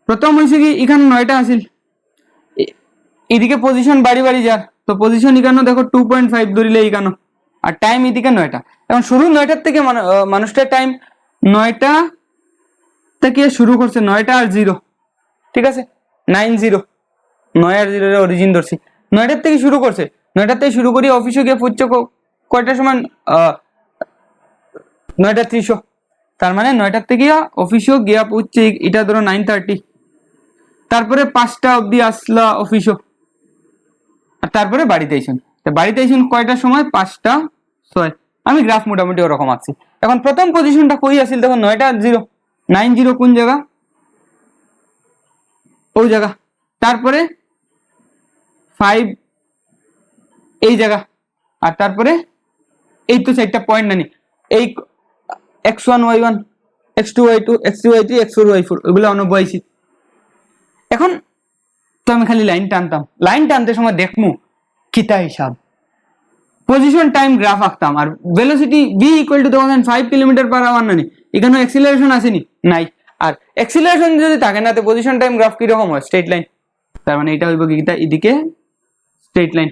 প্রথম হয়েছে কি এখানে 9টা আছিল, এদিকে পজিশন বাড়ি বাড়ি যার, তো পজিশন এখানে দেখো 2.5 ধরিলে এখানে, আর টাইম এদিকে 9টা। এখন শুরু 9টার থেকে মানুষটার টাইম 9টা থেকে শুরু করছে, 9টা আর 0, ঠিক আছে 90, 9 আর 0 অরিজিন ধরছি। 9টার থেকে শুরু করছে, 9টার থেকে শুরু করি অফিসে গিয়ে পৌঁছছে কয়টার সময় 9:30। তার মানে 9টার থেকে অফিসও গিয়া পৌঁছছে এটা ধরো 9:30, তারপরে 5টা অবধি আসলা অফিসও, আর তারপরে বাড়িতে আইসুন। তো বাড়িতে আইসুন কয়টার সময়? 5টা 6। আমি গ্রাফ মোটামুটি ওরকম আঁকছি। এখন প্রথম পজিশনটা কই আছিল দেখো, 9টা 0, 9 0 কোন জায়গা? ওই জায়গা। তারপরে 5 এই জায়গা, আর তারপরে এই তো 4টা পয়েন্ট নানি, এই x1 y1 x2 y2 x3 y3 x4 y4 ওগুলো অনবয়সী। এখন তো আমি খালি লাইন টানতাম, লাইন টানতে সময় দেখমু কিতা হিসাব, পজিশন টাইম গ্রাফ আঁকতাম। আর velocity v equal to 5 kilometre per hour নানি, এখানে অ্যাক্সিলারেশন আসেনি নাই, আর অ্যাক্সিলারেশন যদি থাকে না তো পজিশন টাইম গ্রাফ কিরকম হয়? Straight line. তার মানে এটা হইব কি, এদিকে স্ট্রেট লাইন।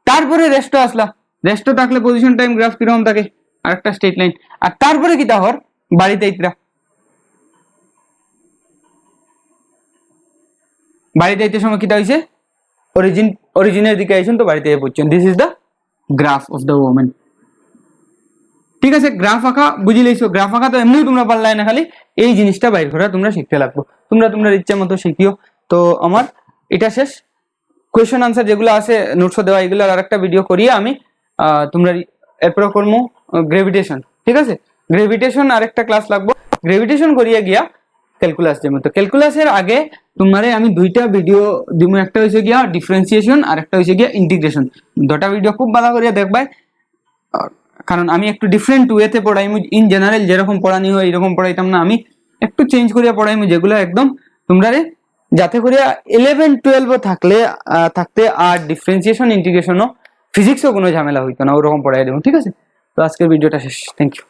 তারপরে রেস্ট আসলা, রেস্ট থাকলে পজিশন টাইম গ্রাফ কিরকম থাকে? আর একটা স্ট্রেট লাইন। আর তারপরে কিতা হর? বাড়িতে ইতরা, বাড়িতে আইতে সময় কিতা হইছে? অরিজিনের দিকে আইছেন তো বাড়িতে পৌঁছছেন। This is the graph of the women. ঠিক আছে, গ্রাফ আঁকা বুঝি লইছো। গ্রাফ আঁকা তো এমনিও তোমরা পারলাই না, খালি এই জিনিসটা বাইর করা তোমরা শিখতে লাগবো। তোমরা তোমরা ইচ্ছা মতো শিখিও। তো আমার এটা শেষ। কোয়েশ্চেন আনসার যেগুলো আছে নোটস দেওয়া, এগুলো আর একটা ভিডিও করিয়ে আমি তোমরা এরপর করবো গ্রেভিটেশন। ঠিক আছে, গ্রেভিটেশন আরেকটা ক্লাস লাগবো। গ্রেভিটেশন করিয়ে গিয়া ক্যালকুলাস যেমন। তো ক্যালকুলাসের আগে তোমারে আমি 2টা ভিডিও দিব, একটা হয়েছে গিয়া ডিফারেন্সিয়েশন আর একটা হয়েছে গিয়া ইন্টিগ্রেশন। 2টা ভিডিও খুব ভালো করিয়া দেখবাই, কারণ আমি একটু ডিফারেন্ট ওয়েতে পড়াইমু। ইন জেনারেল যেরকম পড়ানি হয় এরকম পড়াইতাম না, আমি একটু চেঞ্জ করিয়া পড়াইমু, যেগুলো একদম তোমরা যাতে করিয়া 11-12 থাকতে আর ডিফারেন্সিয়েশন ইন্টিগ্রেশনও ফিজিক্সও কোনো ঝামেলা হইতো না, ওরকম পড়াই দেবো। ঠিক আছে, তো আজকের ভিডিওটা শেষ। Thank you.